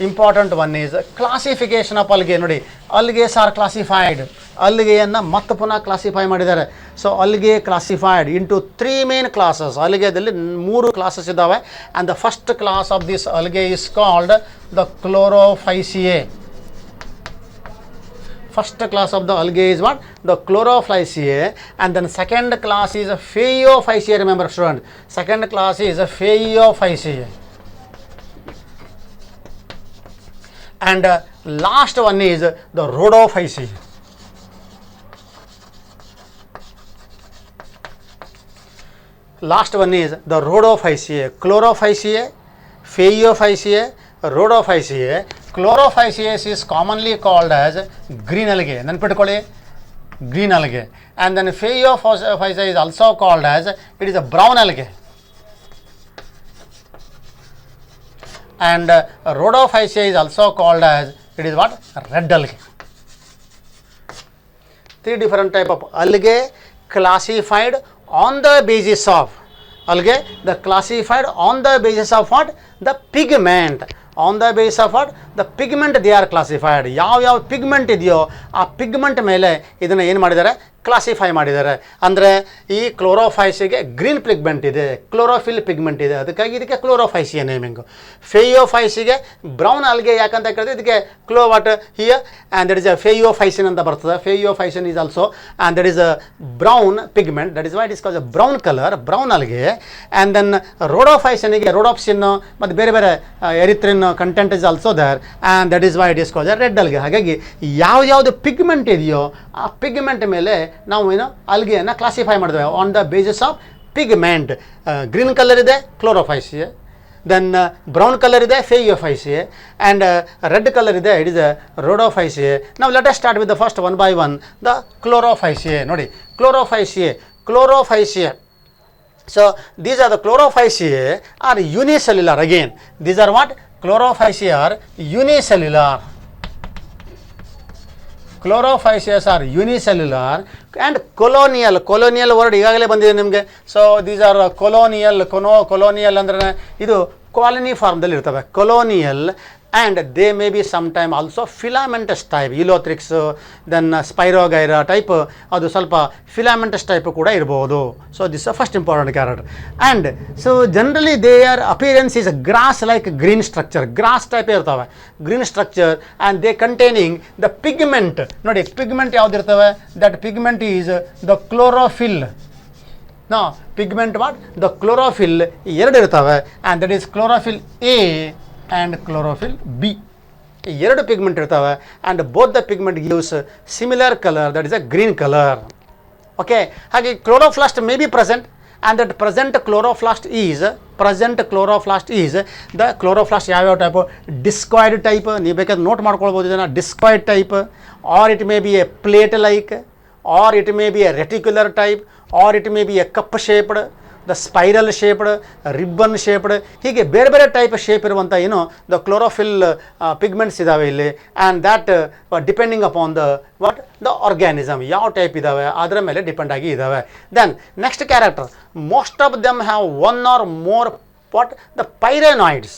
important one is classification of algae. ನೋಡಿ, ಅಲ್ಗೇಸ್ ಆರ್ ಕ್ಲಾಸಿಫೈಡ್. ಅಲ್ಗೆಯನ್ನು ಮತ್ತೆ ಪುನಃ classify ಮಾಡಿದ್ದಾರೆ. So algae classified into 3 main classes. ಅಲ್ಗೆದಲ್ಲಿ 3 classes ಇದ್ದಾವೆ. And the first class of this algae is called the Chlorophyceae. First class of the algae is the Chlorophyceae, and then second class is Phaeophyceae. Remember student, second class is Phaeophyceae, and last one is the Rhodophyceae. Last one is the rhodophyceae, chlorophyceae, phaeophyceae, rhodophyceae. Chlorophyceae is commonly called as green algae. ನೆನ್ಪಿಟ್ಕೊಳ್ಳಿ, green algae. And then phaeophyceae is also called as, it is a brown algae. And rhodophyceae is also called as, it is what? Red algae. Three different type of algae classified on the basis of algae, the classified on the basis of what? The pigment. On the basis of what? The pigment they are classified. ಯಾವ pigment ಇದೆಯೋ ಆ pigment ಮೇಲೆ ಇದನ್ನು ಏನು ಮಾಡಿದ್ದಾರೆ, classify ಮಾಡಿದ್ದಾರೆ. ಅಂದರೆ ಈ ಕ್ಲೋರೋಫೈಸಿಗೆ ಗ್ರೀನ್ ಪಿಗ್ಮೆಂಟ್ ಇದೆ, ಕ್ಲೋರೋಫಿಲ್ ಪಿಗ್ಮೆಂಟ್ ಇದೆ, ಅದಕ್ಕಾಗಿ ಇದಕ್ಕೆ ಕ್ಲೋರೋಫೈಸಿಯ ನೇಮಿಂಗು. ಫೇಯೋಫೈಸಿಗೆ ಬ್ರೌನ್ ಆಲ್ಗೆ ಯಾಕಂತ ಕೇಳಿದ್ರೆ ಇದಕ್ಕೆ what here and that is a phaeophycin ಅಂತ ಬರ್ತದೆ. Phaeophycin is also and that is a brown pigment, that is why it is called a brown colour, brown algae. And then ರೋಡೋಫೈಸಿನಿಗೆ rhodopsin ಮತ್ತು ಬೇರೆ ಬೇರೆ erythrin content is also there and that is why it is called a red algae. ಹಾಗಾಗಿ ಯಾವ್ಯಾವುದು pigment ಇದೆಯೋ ಆ pigment ಮೇಲೆ ನಾವು ಏನು ಆಲ್ಗೆಯನ್ನು ಕ್ಲಾಸಿಫೈ ಮಾಡಿದ್ವಿ on the basis of pigment. Green colour ಇದೆ ಕ್ಲೋರೋಫೈಸಿಯೆ, ದೆನ್ ಬ್ರೌನ್ ಕಲರ್ ಇದೆ ಫೇಯೋಫೈಸಿಯೆ, ಆ್ಯಂಡ್ ರೆಡ್ ಕಲರ್ ಇದೆ ಇಟ್ ಇಸ್ ರೋಡೋಫೈಸಿಯೆ. ನಾವು let us start with the first one by one the ಕ್ಲೋರೋಫೈಸಿಯೆ. ನೋಡಿ ಕ್ಲೋರೋಫೈಸಿಯೆ. So these are the chlorophyceae are unicellular again. These are what? Chlorophyceae are unicellular. Chlorophyceae are unicellular and colonial. Colonial word ಈಗಾಗಲೇ ಬಂದಿದೆ ನಿಮಗೆ. So these R colonial ಅಂದರೆ ಇದು colony ಫಾರ್ಮ್ದಲ್ಲಿ ಇರ್ತವೆ, colonial. And they may be sometime also filamentous type, Elothrix, then Spirogyra type, ಅದು ಸ್ವಲ್ಪ filamentous type ಕೂಡ ಇರಬಹುದು. So this is the first important character. And so generally their appearance is a grass like green structure, grass type ಇರ್ತವೆ, green structure, and they containing the pigment. ನೋಡಿ pigment ಯಾವ್ದು ಇರ್ತವೆ, that pigment is the chlorophyll. No, pigment what? The chlorophyll ಎರಡು ಇರ್ತವೆ, and that is chlorophyll A and chlorophyll B. ಎರಡು pigment ಇರ್ತವೆ and both the pigment gives similar color, that is a green color. Okay, ಹಾಗೆ chloroplast may be present and that present chloroplast is the chloroplast ಯಾವ್ಯಾವ type, discoid type. ನೀವು ಬೇಕಾದ್ರೆ note ಮಾಡ್ಕೊಳ್ಬೋದು ಇದನ್ನು, discoid type, or it may be a plate like, or it may be a reticular type, or it may be a cup shaped, the spiral shaped, ribbon shaped, ಹೀಗೆ ಬೇರೆ ಬೇರೆ type shape ಇರುವಂಥ ಏನು the chlorophyll pigments ಇದ್ದಾವೆ ಇಲ್ಲಿ. And that depending upon the what the organism ಯಾವ type ಇದ್ದಾವೆ ಅದರ ಮೇಲೆ ಡಿಪೆಂಡ್ ಆಗಿ ಇದ್ದಾವೆ. Then next character, most of them have one or more what the pyrenoids.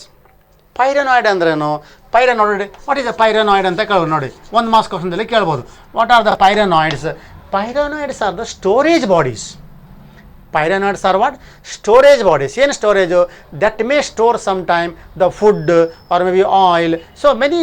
Pyrenoid ಅಂದ್ರೇನು, ಪೈರೆನಾಯ್ಡ್ ವಾಟ್ ಈಸ್ ಅ ಪೈರೆನಾಯ್ಡ್ ಅಂತ ಕೇಳೋದು. ನೋಡಿ ಒಂದು ಮಾರ್ಕ್ಸ್ ಕ್ವಶನ್ದಲ್ಲಿ ಕೇಳ್ಬೋದು, what are the pyrenoids. Pyrenoids are the storage bodies. Pyrenoids are what? Storage bodies. ಏನು storage, that may store sometime the food or maybe oil. So many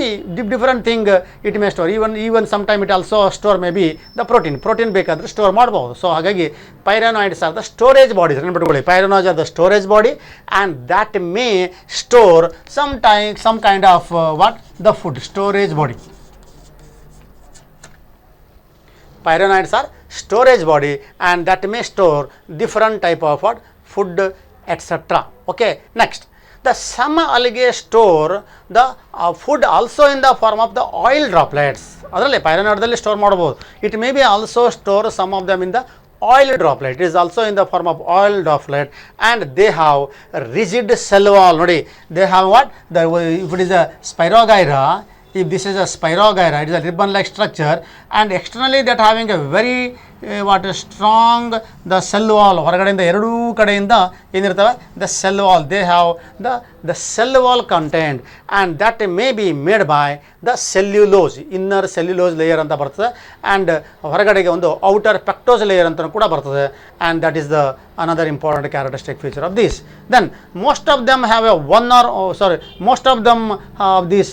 different thing it may store. Even sometime it also store maybe the protein ಬೇಕಾದ್ರೆ store ಮಾಡ್ಬೋದು. So ಹಾಗಾಗಿ pyrenoids are the storage bodies. ನೆನ್ಪಿಟ್ಕೊಳ್ಳಿ, pyrenoids are the storage body and that may store some kind of what? The food, storage body. Pyrenoids are storage body and that may store different type of what? Food, etc. Okay, next, the some algae store the food also in the form of the oil droplets. ಅದರಲ್ಲಿ ಪೈರನಾಯ್ಡ್ದಲ್ಲಿ store ಮಾಡ್ಬೋದು. It may be also store some of them in the oil droplet. It is also in the form of oil droplet and they have rigid cell wall. Nodi, they have what? If it is a Spirogyra, if this is a Spirogyra, it is a ribbon-like structure and externally that having a very strong the cell wall. ಹೊರಗಡೆಯಿಂದ ಎರಡೂ ಕಡೆಯಿಂದ ಏನಿರ್ತವೆ the cell wall. They have the cell wall content and that may be made by the cellulose, inner cellulose layer ಅಂತ ಬರ್ತದೆ and ಹೊರಗಡೆಗೆ ಒಂದು outer pectose layer ಅಂತ ಕೂಡ ಬರ್ತದೆ and that is the another important characteristic feature of this. Then most of them have a most of them have this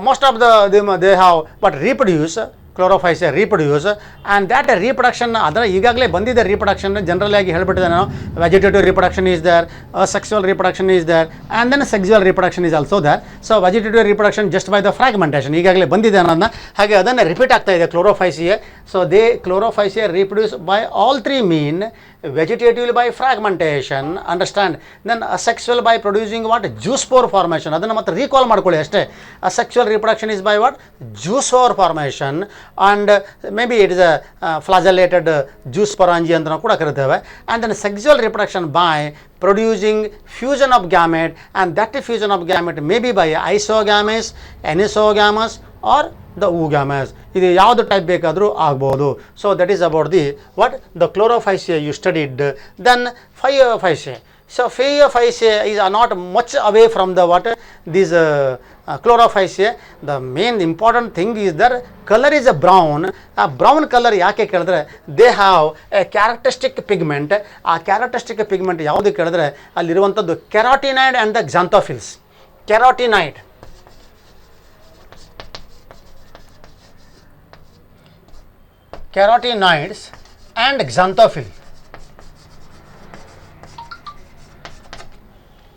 most of them they have but reproduce Chlorophyceae reproduce and that reproduction ಅದರ ಈಗಾಗಲೇ ಬಂದಿದೆ reproduction general ಆಗಿ ಹೇಳ್ಬಿಟ್ಟಿದೆ ನಾನು vegetative reproduction is there sexual reproduction is there and then sexual reproduction is also there so vegetative reproduction just by the fragmentation ಈಗಾಗಲೇ ಬಂದಿದೆ ಅನ್ನೋದನ್ನ ಹಾಗೆ ಅದನ್ನು ರಿಪೀಟ್ ಆಗ್ತಾ ಇದೆ Chlorophyceae so they Chlorophyceae reproduce by all three mean vegetatively by fragmentation understand then asexual by producing what juice spore formation ಅದನ್ನು ಮತ್ತೆ recall ಮಾಡ್ಕೊಳ್ಳಿ ಅಷ್ಟೇ asexual reproduction is by what juice spore formation and maybe it is a flagellated juice sporangia ಅಂತ ನಾವು ಕೂಡ ಕರಿತೇವೆ and then sexual reproduction by producing fusion of gamete and that fusion of gamete may be by isogamous anisogamous or the oogamous ಇದು ಯಾವುದು type ಬೇಕಾದರೂ ಆಗ್ಬೋದು so that is about the what the Chlorophyceae you studied then Phaeophyceae so Phaeophyceae is not much away from the what this Chlorophyceae the main important thing is their colour is a brown a brown colour ಯಾಕೆ ಕೇಳಿದ್ರೆ they have a characteristic pigment a characteristic pigment ಯಾವುದು ಕೇಳಿದ್ರೆ ಅಲ್ಲಿರುವಂಥದ್ದು carotenoid and the xanthophylls carotenoid carotenoids and xanthophyll.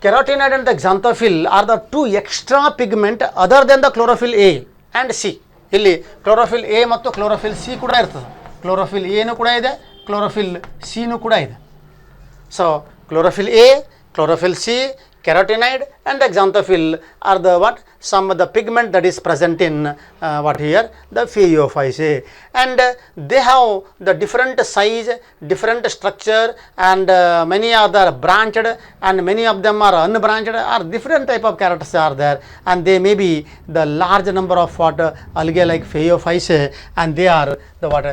Carotenoid and the xanthophyll are the two extra pigment other than the chlorophyll A and C. ಇಲ್ಲಿ chlorophyll A ಮತ್ತು chlorophyll C ಕೂಡ ಇರ್ತದೆ chlorophyll ಎನೂ ಕೂಡ ಇದೆ ಕ್ಲೋರೋಫಿಲ್ ಸಿನೂ ಕೂಡ ಇದೆ so chlorophyll A chlorophyll C carotenoid and the xanthophyll are the what some of the pigment that is present in what here the phaeophysae and they have the different size different structure and many are the branched and many of them are unbranched or different type of characters are there and they may be the large number of what algae like phaeophysae and they are the what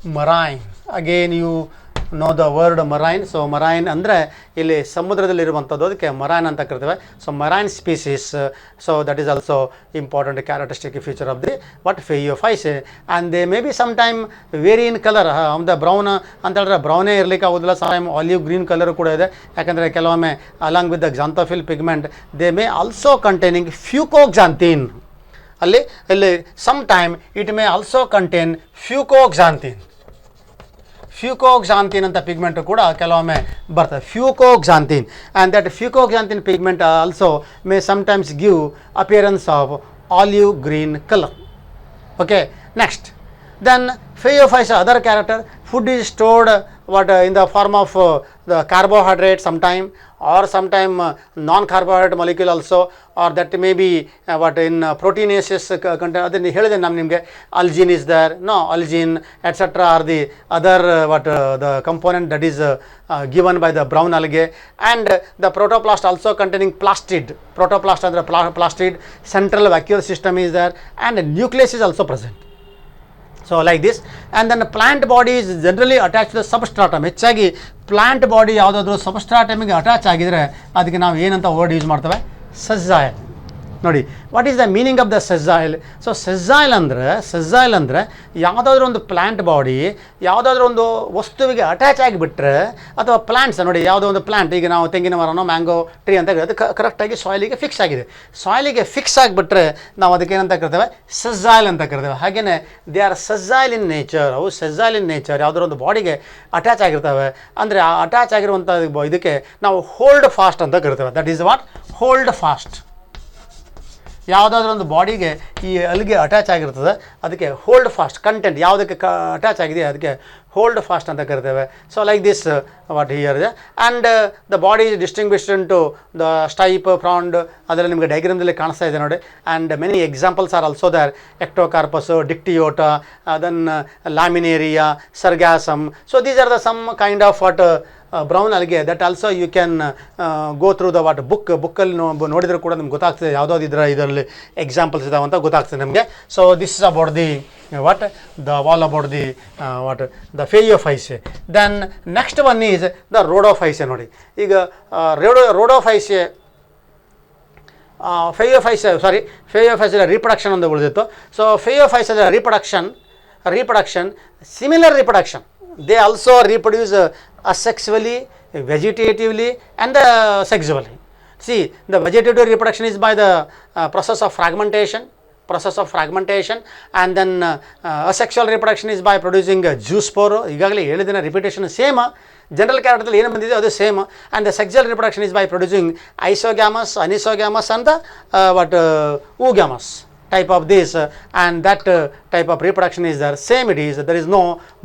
marine again you know the word marine so marine ಅಂದರೆ ಇಲ್ಲಿ ಸಮುದ್ರದಲ್ಲಿರುವಂಥದ್ದು ಅದಕ್ಕೆ marine ಅಂತ ಕರಿತೇವೆ so marine species so that is also important characteristic feature of the what Phaeophyceae and they may be some time vary in colour the brown ಅಂತ ಹೇಳಿದ್ರೆ ಬ್ರೌನೇ ಇರಲಿಕ್ಕೆ ಆಗೋದಿಲ್ಲ some time olive green colour ಕೂಡ ಇದೆ ಯಾಕಂದರೆ ಕೆಲವೊಮ್ಮೆ along with the xanthophyll pigment they may also containing fucoxanthin ಅಲ್ಲಿ ಇಲ್ಲಿ some time it may also contain fucoxanthin fucoxanthin ಅಂತ ಪಿಗ್ಮೆಂಟು ಕೂಡ ಕೆಲವೊಮ್ಮೆ ಬರ್ತದೆ fucoxanthin and that fucoxanthin pigment also may sometimes give appearance of olive green colour okay next then phaeophysa other character food is stored what in the form of the carbohydrate sometime or sometime non-carbohydrate molecule also or that may be what in proteinaceous content ಅದನ್ನು ಹೇಳಿದೆ ನಾನು ನಿಮಗೆ algin is there no algin etc are the other what the component that is given by the brown algae and the protoplast also containing plastid protoplast and the plastid central vacuole system is there and nucleus is also present. So like this and then the plant body is generally attached to the substratum ಹೆಚ್ಚಾಗಿ plant body ಯಾವುದಾದ್ರೂ ಸಬ್ಸ್ಟ್ರಾಟಮಿಗೆ attach ಆಗಿದರೆ ಅದಕ್ಕೆ ನಾವು ಏನಂತ word use ಮಾಡ್ತೇವೆ sessile ನೋಡಿ what is the meaning of the sessile so sessile ಅಂದರೆ ಯಾವುದಾದ್ರೂ ಒಂದು ಪ್ಲ್ಯಾಂಟ್ ಬಾಡಿ ಯಾವುದಾದ್ರೂ ಒಂದು ವಸ್ತುವಿಗೆ ಅಟ್ಯಾಚ್ ಆಗಿಬಿಟ್ರೆ ಅಥವಾ ಪ್ಲ್ಯಾಂಟ್ಸ್ ನೋಡಿ ಯಾವುದೋ ಒಂದು ಪ್ಲ್ಯಾಂಟ್ ಈಗ ನಾವು ತೆಂಗಿನ ಮರನೋ ಮ್ಯಾಂಗೋ ಟ್ರೀ ಅಂತ ಅದು ಕರೆಕ್ಟಾಗಿ ಸಾಯಿಲಿಗೆ ಫಿಕ್ಸ್ ಆಗಿದೆ ಸಾಯಿಲಿಗೆ ಫಿಕ್ಸ್ ಆಗಿಬಿಟ್ರೆ ನಾವು ಅದಕ್ಕೆ ಏನಂತ ಕರಿತೇವೆ ಸೆಸ್ಸಾಯಿಲ್ ಅಂತ ಕರಿತೇವೆ ಹಾಗೆಯೇ ದೇ ಆರ್ ಸೆಸ್ಸಾಯಿಲ್ ಇನ್ ನೇಚರ್ ಅವು ಸೆಸ್ಸಾಯಿಲ್ ಇನ್ ನೇಚರ್ ಯಾವುದಾದ್ರು ಒಂದು ಬಾಡಿಗೆ ಅಟ್ಯಾಚ್ ಆಗಿರ್ತವೆ ಅಂದರೆ ಆ ಅಟ್ಯಾಚ್ ಆಗಿರುವಂಥ ಇದಕ್ಕೆ ನಾವು ಹೋಲ್ಡ್ ಫಾಸ್ಟ್ ಅಂತ ಕರಿತೇವೆ that is what holdfast ಯಾವುದಾದ್ರೂ ಒಂದು ಬಾಡಿಗೆ ಈ ಅಲ್ಲಿಗೆ ಅಟ್ಯಾಚ್ ಆಗಿರ್ತದೆ ಅದಕ್ಕೆ ಹೋಲ್ಡ್ ಫಾಸ್ಟ್ ಕಂಟೆಂಟ್ ಯಾವುದಕ್ಕೆ ಅಟ್ಯಾಚ್ ಆಗಿದೆ ಅದಕ್ಕೆ ಹೋಲ್ಡ್ ಫಾಸ್ಟ್ ಅಂತ ಕರಿತೇವೆ so like this what here ಇದೆ and the body is distinguished into the stipe frond ಅದರಲ್ಲಿ ನಿಮಗೆ ಡೈಗ್ರಾಮ್ದಲ್ಲಿ ಕಾಣಿಸ್ತಾ ಇದೆ ನೋಡಿ and many examples are also there Ectocarpus Dictyota then Laminaria Sargassum so these are the some kind of what brown algae that also you can go through the what ಬುಕ್ಕಲ್ಲಿ ನೋಡಿದರೂ ಕೂಡ ನಿಮ್ಗೆ ಗೊತ್ತಾಗ್ತದೆ ಯಾವುದಾದ್ರು ಇದರಲ್ಲಿ ಎಕ್ಸಾಂಪಲ್ಸ್ ಇದಾವೆ ಅಂತ ಗೊತ್ತಾಗ್ತದೆ ನಿಮಗೆ so this is about the what the all about the what the phaeophysae then next one is the rhodophysae ನೋಡಿ ಈಗ rhodophysae phaeophysae reproduction ಒಂದು ಉಳಿದಿತ್ತು so phaeophysae reproduction similar reproduction they also reproduce asexually vegetatively and sexually see the vegetative reproduction is by the process of fragmentation process of fragmentation, and then asexual reproduction is by producing zoospore. ಈಗಾಗಲೇ ಹೇಳಿದಿನ repetition same, general ಕ್ಯಾರೆಕ್ಟರ್ದಲ್ಲಿ ಏನು ಬಂದಿದೆ ಅದು same. And the sexual reproduction is by producing isogamous, anisogamous ಅಂತ oogamous type of this, and that type of reproduction is there, same it is, there is no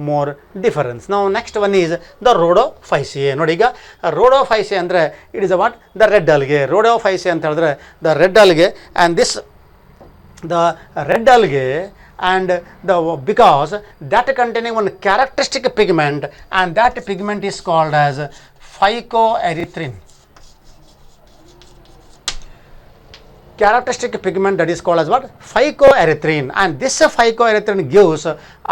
more difference. Now next one is the Rhodophyceae. ನೋಡಿ ಈಗ Rhodophyceae ಅಂದರೆ it is what, the red algae. Rhodophyceae ಅಂತ ಹೇಳಿದ್ರೆ the red algae, and this the red algae, and the because that containing one characteristic pigment, and that pigment is called as phycoerythrin. Characteristic pigment that is called as what, phycoerythrin, and this phycoerythrin gives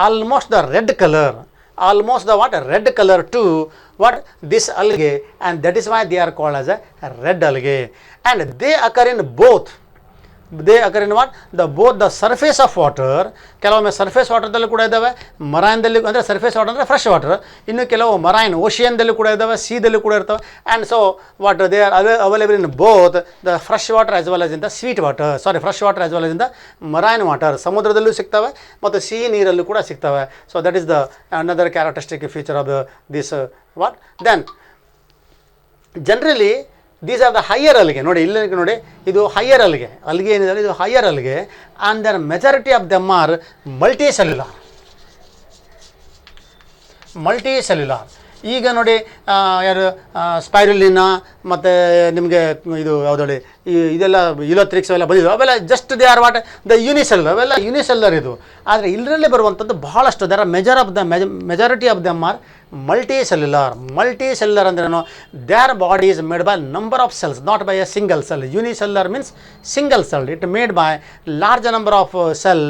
almost the red color, almost the what, red color to what, this algae, and that is why they are called as a red algae. And they occur in both, they occur in what, the both the surface of water, ಕೆಲವೊಮ್ಮೆ surface ವಾಟರ್ದಲ್ಲೂ ಕೂಡ ಇದ್ದಾವೆ, ಮರೈನ್ದಲ್ಲಿ ಅಂದರೆ surface water ಅಂದರೆ fresh water, ಇನ್ನು ಕೆಲವು marine ಓಷಿಯನ್ದಲ್ಲೂ ಕೂಡ ಇದ್ದಾವೆ, ಸೀದಲ್ಲೂ ಕೂಡ ಇರ್ತವೆ. And so what they are available in both the fresh water as well as in the sweet water, sorry fresh water as well as in the marine water, ಸಮುದ್ರದಲ್ಲೂ ಸಿಗ್ತವೆ ಮತ್ತು ಸಿಹಿ ನೀರಲ್ಲೂ ಕೂಡ ಸಿಗ್ತವೆ. So that is the another characteristic feature of this what. Then generally these are the higher algae. ನೋಡಿ ಇಲ್ಲಿ ನೋಡಿ, ಇದು ಹೈಯರ್ ಅಲ್ಗೆ, ಅಲ್ಗೆ ಏನಿದೆ ಇದು higher algae, and their majority of them are multicellular. ಈಗ ನೋಡಿ ಯಾರು ಸ್ಪೈರುಲಿನ ಮತ್ತು ನಿಮಗೆ ಇದು ಯಾವುದೋ ಇದೆಲ್ಲ ಇಲೋಥ್ರಿಕ್ಸ್ ಅವೆಲ್ಲ ಬಂದಿದ್ದು, ಅವೆಲ್ಲ just they are what, the unicellular, ಅವೆಲ್ಲ ಯೂನಿಸೆಲ್ಲರ್ ಇದು. ಆದರೆ ಇದರಲ್ಲಿ ಬರುವಂಥದ್ದು ಬಹಳಷ್ಟು, there are majority of them are multicellular. Multicellular ಅಂದ್ರೇನು, their body is made by number of cells, not by a single cell. Unicellular means single cell, it made by large number of cell,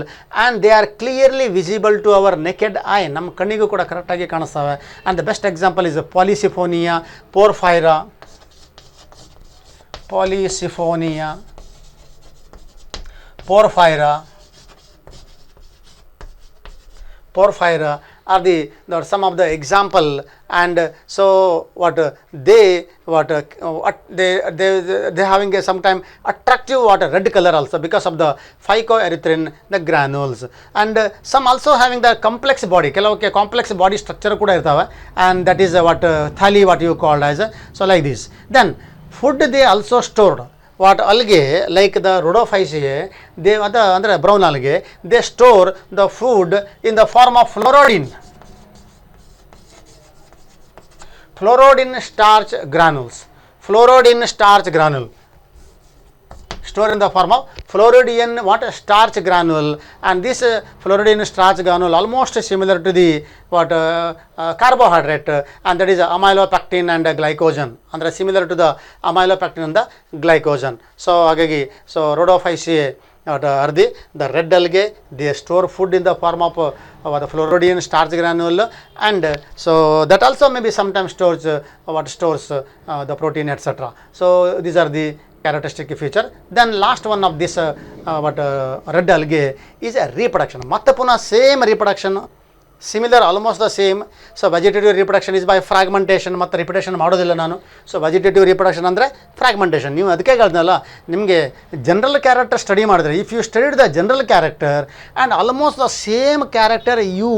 and they are clearly visible to our naked eye. ನಮ್ಮ ಕಣ್ಣಿಗೂ ಕೂಡ ಕರೆಕ್ಟಾಗಿ ಕಾಣಿಸ್ತವೆ. and the best example is Polysiphonia, Porphyra, Porphyra are some of the example. And so what they having a sometime attractive red color also because of the phycoerythrin, the granules. And some also having the complex body, ಕೆಲವಕ್ಕೆ complex body structure ಕೂಡ ಇರ್ತವೆ, and that is what thali, what you called as. So like this. Then food they also stored. What algae like the Rhodophyceae, they ಅಂದರೆ brown algae, they store the food in the form of fluorodine starch granules. Fluorodine starch granule store in the form of fluoridine what, starch granule. And this fluoridine starch granule almost similar to the what carbohydrate, and that is amylopectin and glycogen, ಅಂದರೆ similar to the amylopectin and the glycogen. So ಹಾಗಾಗಿ so Rhodophyceae are the red algae, they store food in the form of the fluoridine starch granule, and so that also maybe sometimes stores the protein, etc. So these are the characteristic feature. Then last one of this red algae is a reproduction. ಮತ್ತೆ ಪುನಃ same reproduction, similar, almost the same. So vegetative reproduction is by fragmentation, ಮತ್ತು repetition ಮಾಡೋದಿಲ್ಲ ನಾನು. So vegetative reproduction ಅಂದರೆ fragmentation. ನೀವು ಅದಕ್ಕೆ ಹೇಳ್ದಲ್ಲ, ನಿಮಗೆ ಜನರಲ್ ಕ್ಯಾರೆಕ್ಟರ್ ಸ್ಟಡಿ ಮಾಡಿದ್ರೆ, if you studied the general character and almost the same character you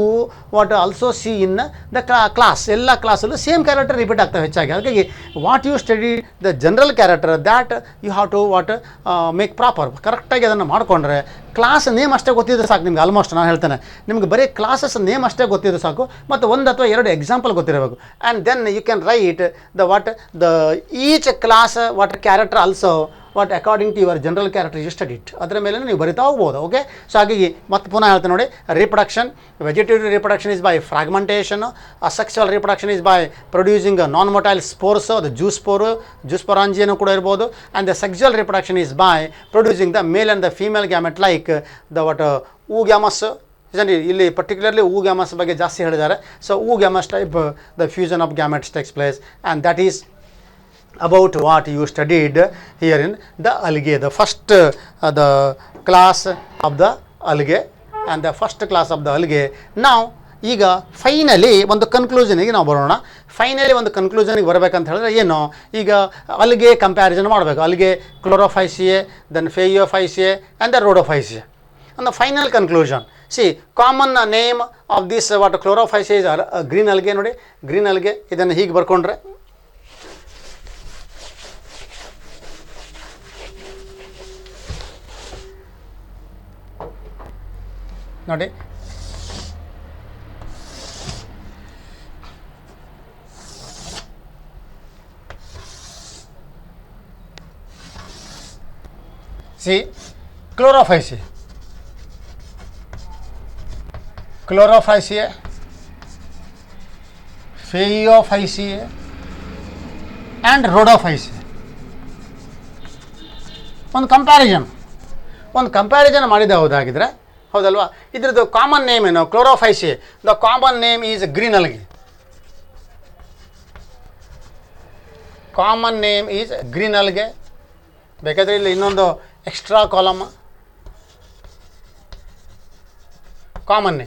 what also see in the class, ಎಲ್ಲ ಕ್ಲಾಸಲ್ಲೂ ಸೇಮ್ ಕ್ಯಾರೆಕ್ಟರ್ ರಿಪೀಟ್ ಆಗ್ತವೆ ಹೆಚ್ಚಾಗಿ. ಹಾಗಾಗಿ what you study the general character that you have to what make proper, ಕರೆಕ್ಟಾಗಿ ಅದನ್ನು ಮಾಡಿಕೊಂಡ್ರೆ class name ಅಷ್ಟೇ ಗೊತ್ತಿದ್ರೆ ಸಾಕು ನಿಮ್ಗೆ. ಆಲ್ಮೋಸ್ಟ್ ನಾನು ಹೇಳ್ತೇನೆ, ನಿಮ್ಗೆ ಬರೀ ಕ್ಲಾಸಸ್ ನೇಮ್ ಅಷ್ಟೇ ಗೊತ್ತಿದ್ರೆ ಸಾಕು, ಮತ್ತು ಒಂದು ಅಥವಾ ಎರಡು ಎಕ್ಸಾಂಪಲ್ ಗೊತ್ತಿರಬೇಕು. And then you can write the what the each class what character also what according to your general character you studied, ಅದರ ಮೇಲೆ ನೀವು ಬರಿತಾ ಹೋಗ್ಬೋದು. ಓಕೆ, ಸೊ ಹಾಗಾಗಿ ಮತ್ತೆ ಪುನಃ ಹೇಳ್ತೇನೆ ನೋಡಿ, reproduction, vegetative reproduction is by fragmentation, asexual reproduction is by producing non motile spores, ಅದು ಜೂಸ್ಪೊರಾಂಜಿಯನ್ನು ಕೂಡ ಇರ್ಬೋದು. And the sexual reproduction is by producing the male and the female gamete like the what oogamous. ಇಲ್ಲಿ particularly oogamous ಬಗ್ಗೆ ಜಾಸ್ತಿ ಹೇಳಿದ್ದಾರೆ. So oogamous type the fusion of gametes takes place, and that is about what you studied here in the algae, the first the class of the algae, and the first class of the algae. Now ಈಗ finally ಒಂದು ಕನ್ಕ್ಲೂಷನಿಗೆ ನಾವು ಬರೋಣ. Finally ಒಂದು ಕನ್ಕ್ಲೂಷನಿಗೆ ಬರಬೇಕಂತ ಹೇಳಿದ್ರೆ ಏನು, ಈಗ algae comparison ಮಾಡಬೇಕು. Algae Chlorophyceae, then Phaeophyceae and the Rhodophyceae. And the final conclusion, see, common name of this what chlorophyceae is green algae ನೋಡಿ, green algae ಇದನ್ನು ಹೀಗೆ ಬರ್ಕೊಂಡ್ರೆ ನೋಡಿ, see, chlorophyceae, phaeophyceae and rhodophyceae. ಒಂದು ಕಂಪ್ಯಾರಿಸನ್ ಮಾಡಿದ ಹೋದಾಗಿದ್ರೆ ಹೌದಲ್ವಾ, ಇದ್ರದ್ದು ಕಾಮನ್ ನೇಮ್ ಏನು? Chlorophyceae. The common name is green algae. Common name is green algae. ಬೇಕಾದರೆ ಇಲ್ಲಿ ಇನ್ನೊಂದು ಎಕ್ಸ್ಟ್ರಾ ಕಾಲಮ್ ಕಾಮನ್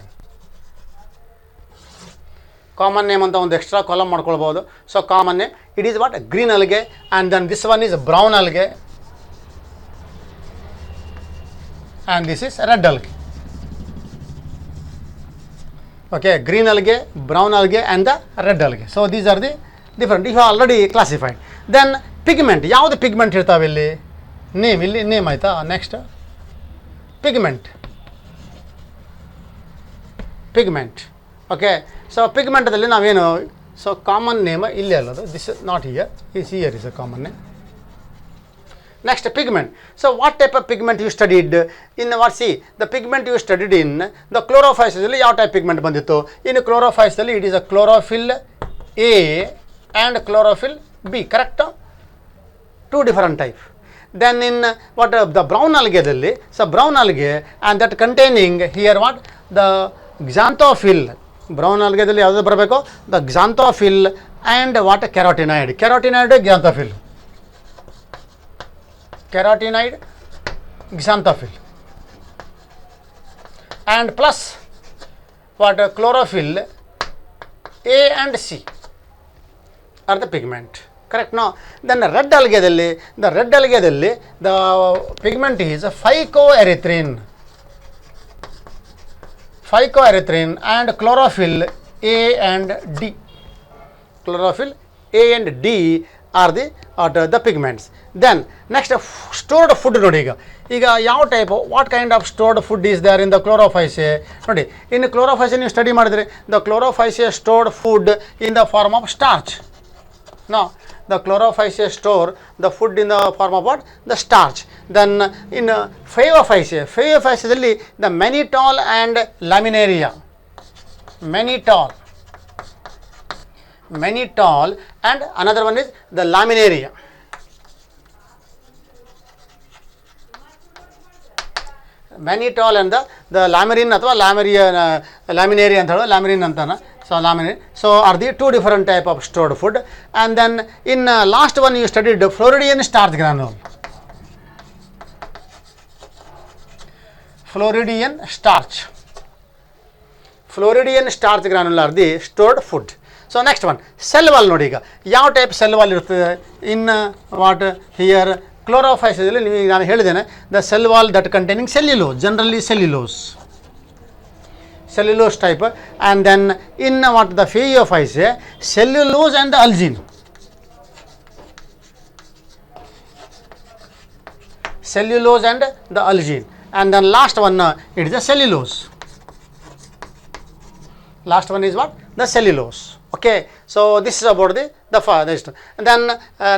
ನೇಮ್ ಅಂತ ಒಂದು ಎಕ್ಸ್ಟ್ರಾ ಕಾಲಮ್ ಮಾಡ್ಕೊಳ್ಬೋದು. So common name it is what green algae, and then this one is brown algae, and this is red algae. Okay, green algae, brown algae and the red algae. So these are the different, you have already classified. Then pigment, ಯಾವುದು pigment ಇರ್ತಾವೆ ಇಲ್ಲಿ? Name, ಇಲ್ಲಿ name ಆಯಿತಾ. Next pigment. Okay, so ಪಿಗ್ಮೆಂಟದಲ್ಲಿ ನಾವೇನು, so common name ಇಲ್ಲಿ ಅಲ್ಲದು, this is not here, here is a common name. Next, pigment. So what type of pigment you studied in what? See, the pigment you studied in the chlorophyceae alli ಯಾವ type pigment ಬಂದಿತ್ತು? In chlorophyceae alli it is a chlorophyll A and chlorophyll B, correct? Two different type. Then in what the brown algae dalli, so brown algae and that containing here what the xanthophyll. Brown algae dalli ಯಾವುದು ಬರಬೇಕು? The xanthophyll and what carotenoid, xanthophyll. Carotenoid, xanthophyll, and plus what chlorophyll A and C are the pigment, correct? Now then the red algae dalli, the pigment is phycoerythrin and chlorophyll A and D. Chlorophyll A and D are the pigments. Then next, stored food ನೋಡಿ. ಈಗ ಯಾವ type, what kind of stored food is there in the Chlorophyceae ನೋಡಿ. ಇನ್ನು Chlorophyceae ನೀವು study ಮಾಡಿದ್ರೆ the Chlorophyceae stored food in the form of starch. No, the Chlorophyceae store the food in the form of what? The starch. Then in ಫೇಯೋಫೈಸೆದಲ್ಲಿ the mannitol and Laminaria. Mannitol and another one is the laminaria. Mannitol and the lamarine ಅಥವಾ laminaria ಅಂತ ಹೇಳೋ, lamarine ಅಂತಾನ. So lamarine, so are the two different type of stored food. And then in last one you studied Floridian starch granule. Floridian starch granule are the stored food. So next one cell wall ನೋಡಿ. ಈಗ ಯಾವ type cell wall ಇರ್ತದೆ in what here ಕ್ಲೋರೋಫೈಸಲ್ಲಿ? ನಿಮಗೆ ನಾನು ಹೇಳಿದ್ದೇನೆ the cell wall that containing cellulose, generally cellulose type. And then in what the Phaeophyceae cellulose and the algin. And then last one it is the cellulose. Last one is what? The cellulose. Okay, so this is about the next. And then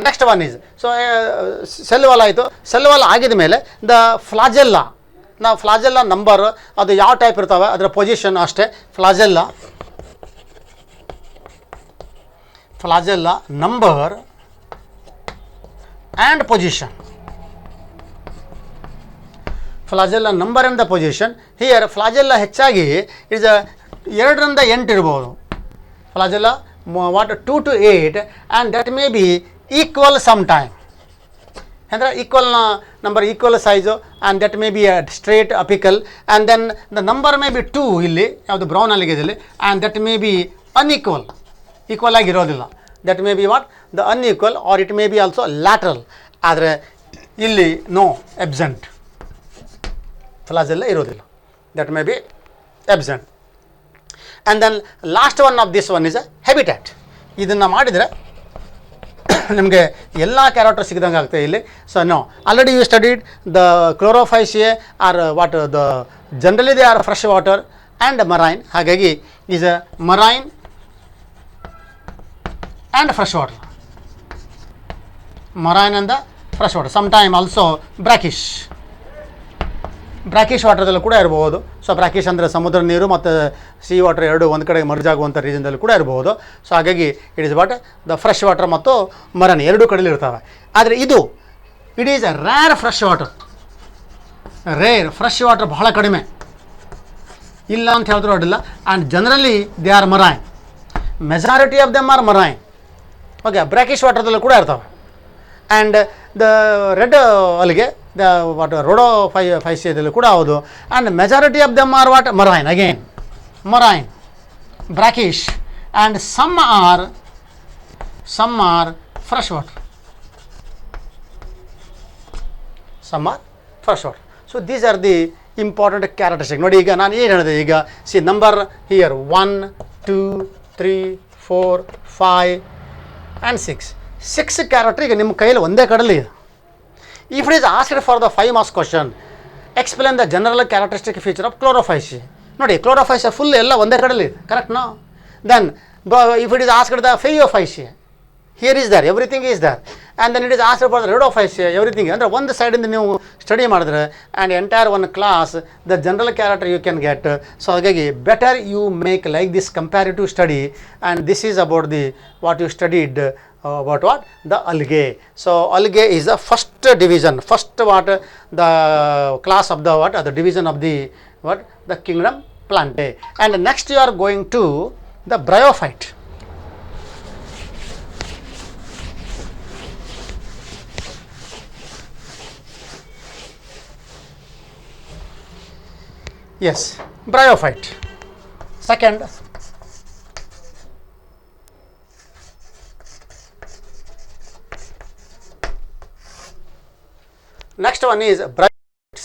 next one is, so cell wall ಆಯಿತು. Cell wall ಆಗಿದ ಮೇಲೆ the flagella. ನಾವು flagella number ಅದು ಯಾವ type ಇರ್ತವೆ ಅದರ position ಅಷ್ಟೇ. Flagella number and position. Flagella number and the position. Here flagella ಹೆಚ್ಚಾಗಿ ಇಸ್ 2 ರಿಂದ 8 ಇರ್ಬೋದು. Flagella what 2 to 8 and that may be equal sometime. ಅಂದರೆ ಈಕ್ವಲ್ನ number, equal size, and that may be straight apical. And then the number may be 2 ಇಲ್ಲಿ ಯಾವುದು brown ಅಲ್ಲಿಗೆದಲ್ಲಿ. And that may be unequal, equal ಆಗಿರೋದಿಲ್ಲ. That may be what the unequal, or it may be also lateral. ಆದರೆ ಇಲ್ಲಿ no, absent. Flagella ಇರೋದಿಲ್ಲ, that may be absent. And then last one of this one is a habitat. ಇದನ್ನು ಮಾಡಿದರೆ ನಿಮಗೆ ಎಲ್ಲ character ಸಿಗ್ದಂಗೆ ಆಗ್ತದೆ ಇಲ್ಲಿ. So no, already you studied the Chlorophyceae are what the generally they are fresh water and marine. ಹಾಗಾಗಿ is a marine and fresh water, marine and the fresh water. Some time also brackish ವಾಟರ್ದಲ್ಲೂ ಕೂಡ ಇರಬಹುದು. So brackish ಅಂದರೆ ಸಮುದ್ರ ನೀರು ಮತ್ತು C water ಎರಡು ಒಂದು ಕಡೆ ಮರ್ಜ್ ಆಗುವಂಥ ರೀಜನ್ದಲ್ಲಿ ಕೂಡ ಇರಬಹುದು. ಸೊ ಹಾಗಾಗಿ it is what the fresh water ಮತ್ತು ಮರನ್ ಎರಡೂ ಕಡೆಯಲ್ಲಿ ಇರ್ತವೆ. ಆದರೆ ಇದು it is a rare fresh water. Rare fresh water ಬಹಳ ಕಡಿಮೆ, ಇಲ್ಲ ಅಂತ ಹೇಳಿದ್ರು ಅಡ್ಡಿಲ್ಲ. And generally they are marine, majority of them are marine. Okay, brackish ವಾಟರ್ದಲ್ಲೂ ಕೂಡ ಇರ್ತವೆ. And the red algae the what ರೋಡೋಫೈಸಿಯದಲ್ಲೂ ಕೂಡ ಹೌದು. And majority of them are what marine, again marine, brackish, and some are fresh water, some are fresh water. So these are the important characteristic. ನೋಡಿ, ಈಗ ನಾನು ಏನು ಹೇಳಿದೆ, ಈಗ see number here 1 2 3 4 5 and 6 character ಈಗ ನಿಮ್ಮ ಕೈಯಲ್ಲಿ ಒಂದೇ ಕಡೆಯಲ್ಲಿ ಇದೆ. If it is asked for the 5 marks question, explain the general characteristic feature of Chlorophyceae. ನೋಡಿ, ಕ್ಲೋರೋಫೈಸಿ ಫುಲ್ ಎಲ್ಲ ಒಂದೇ ಕಡೆಯಲ್ಲಿ ಇದೆ, ಕರೆಕ್ಟ್ನಾ? Then if it is asked the Phaeophyceae, here is there, everything is there. And then it is asked for the Rhodophyceae, everything. ಅಂದರೆ ಒಂದು ಸೈಡಿಂದ ನೀವು ಸ್ಟಡಿ ಮಾಡಿದ್ರೆ and entire one class the general character you can get. So ಹಾಗಾಗಿ better you make like this comparative study. And this is about the what you studied about what the algae. So algae is the first division, first what the class of the what the division of the what the kingdom Plantae. And next you are going to the bryophyte. Yes, bryophyte. Second, next one is bryophytes.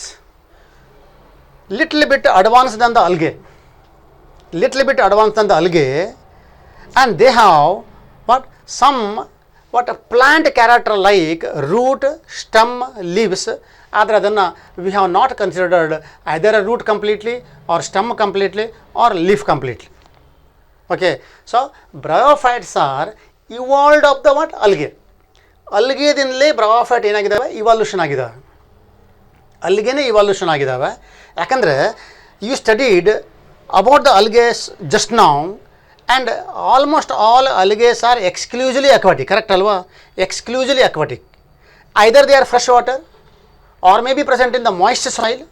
Little bit advanced than the algae. Little bit advanced than the algae, and they have what some what a plant character like root, stem, leaves. ಆದರೆ ಅದನ್ನು we have not considered either a root completely or stem completely or leaf completely. Okay, so bryophytes are evolved of the what algae. ಅಲ್ಗೆದಿಂದಲೇ bryophyte ಏನಾಗಿದ್ದಾವೆ, evolution ಆಗಿದ್ದಾವೆ. ಅಲ್ಲಿಗೇನೆ evolution ಆಗಿದ್ದಾವೆ. ಯಾಕಂದರೆ you studied about the algaes just now, and almost all algaes are exclusively aquatic, correct ಅಲ್ವಾ? Exclusively aquatic. Either they are fresh water, or may be present in the moist soil,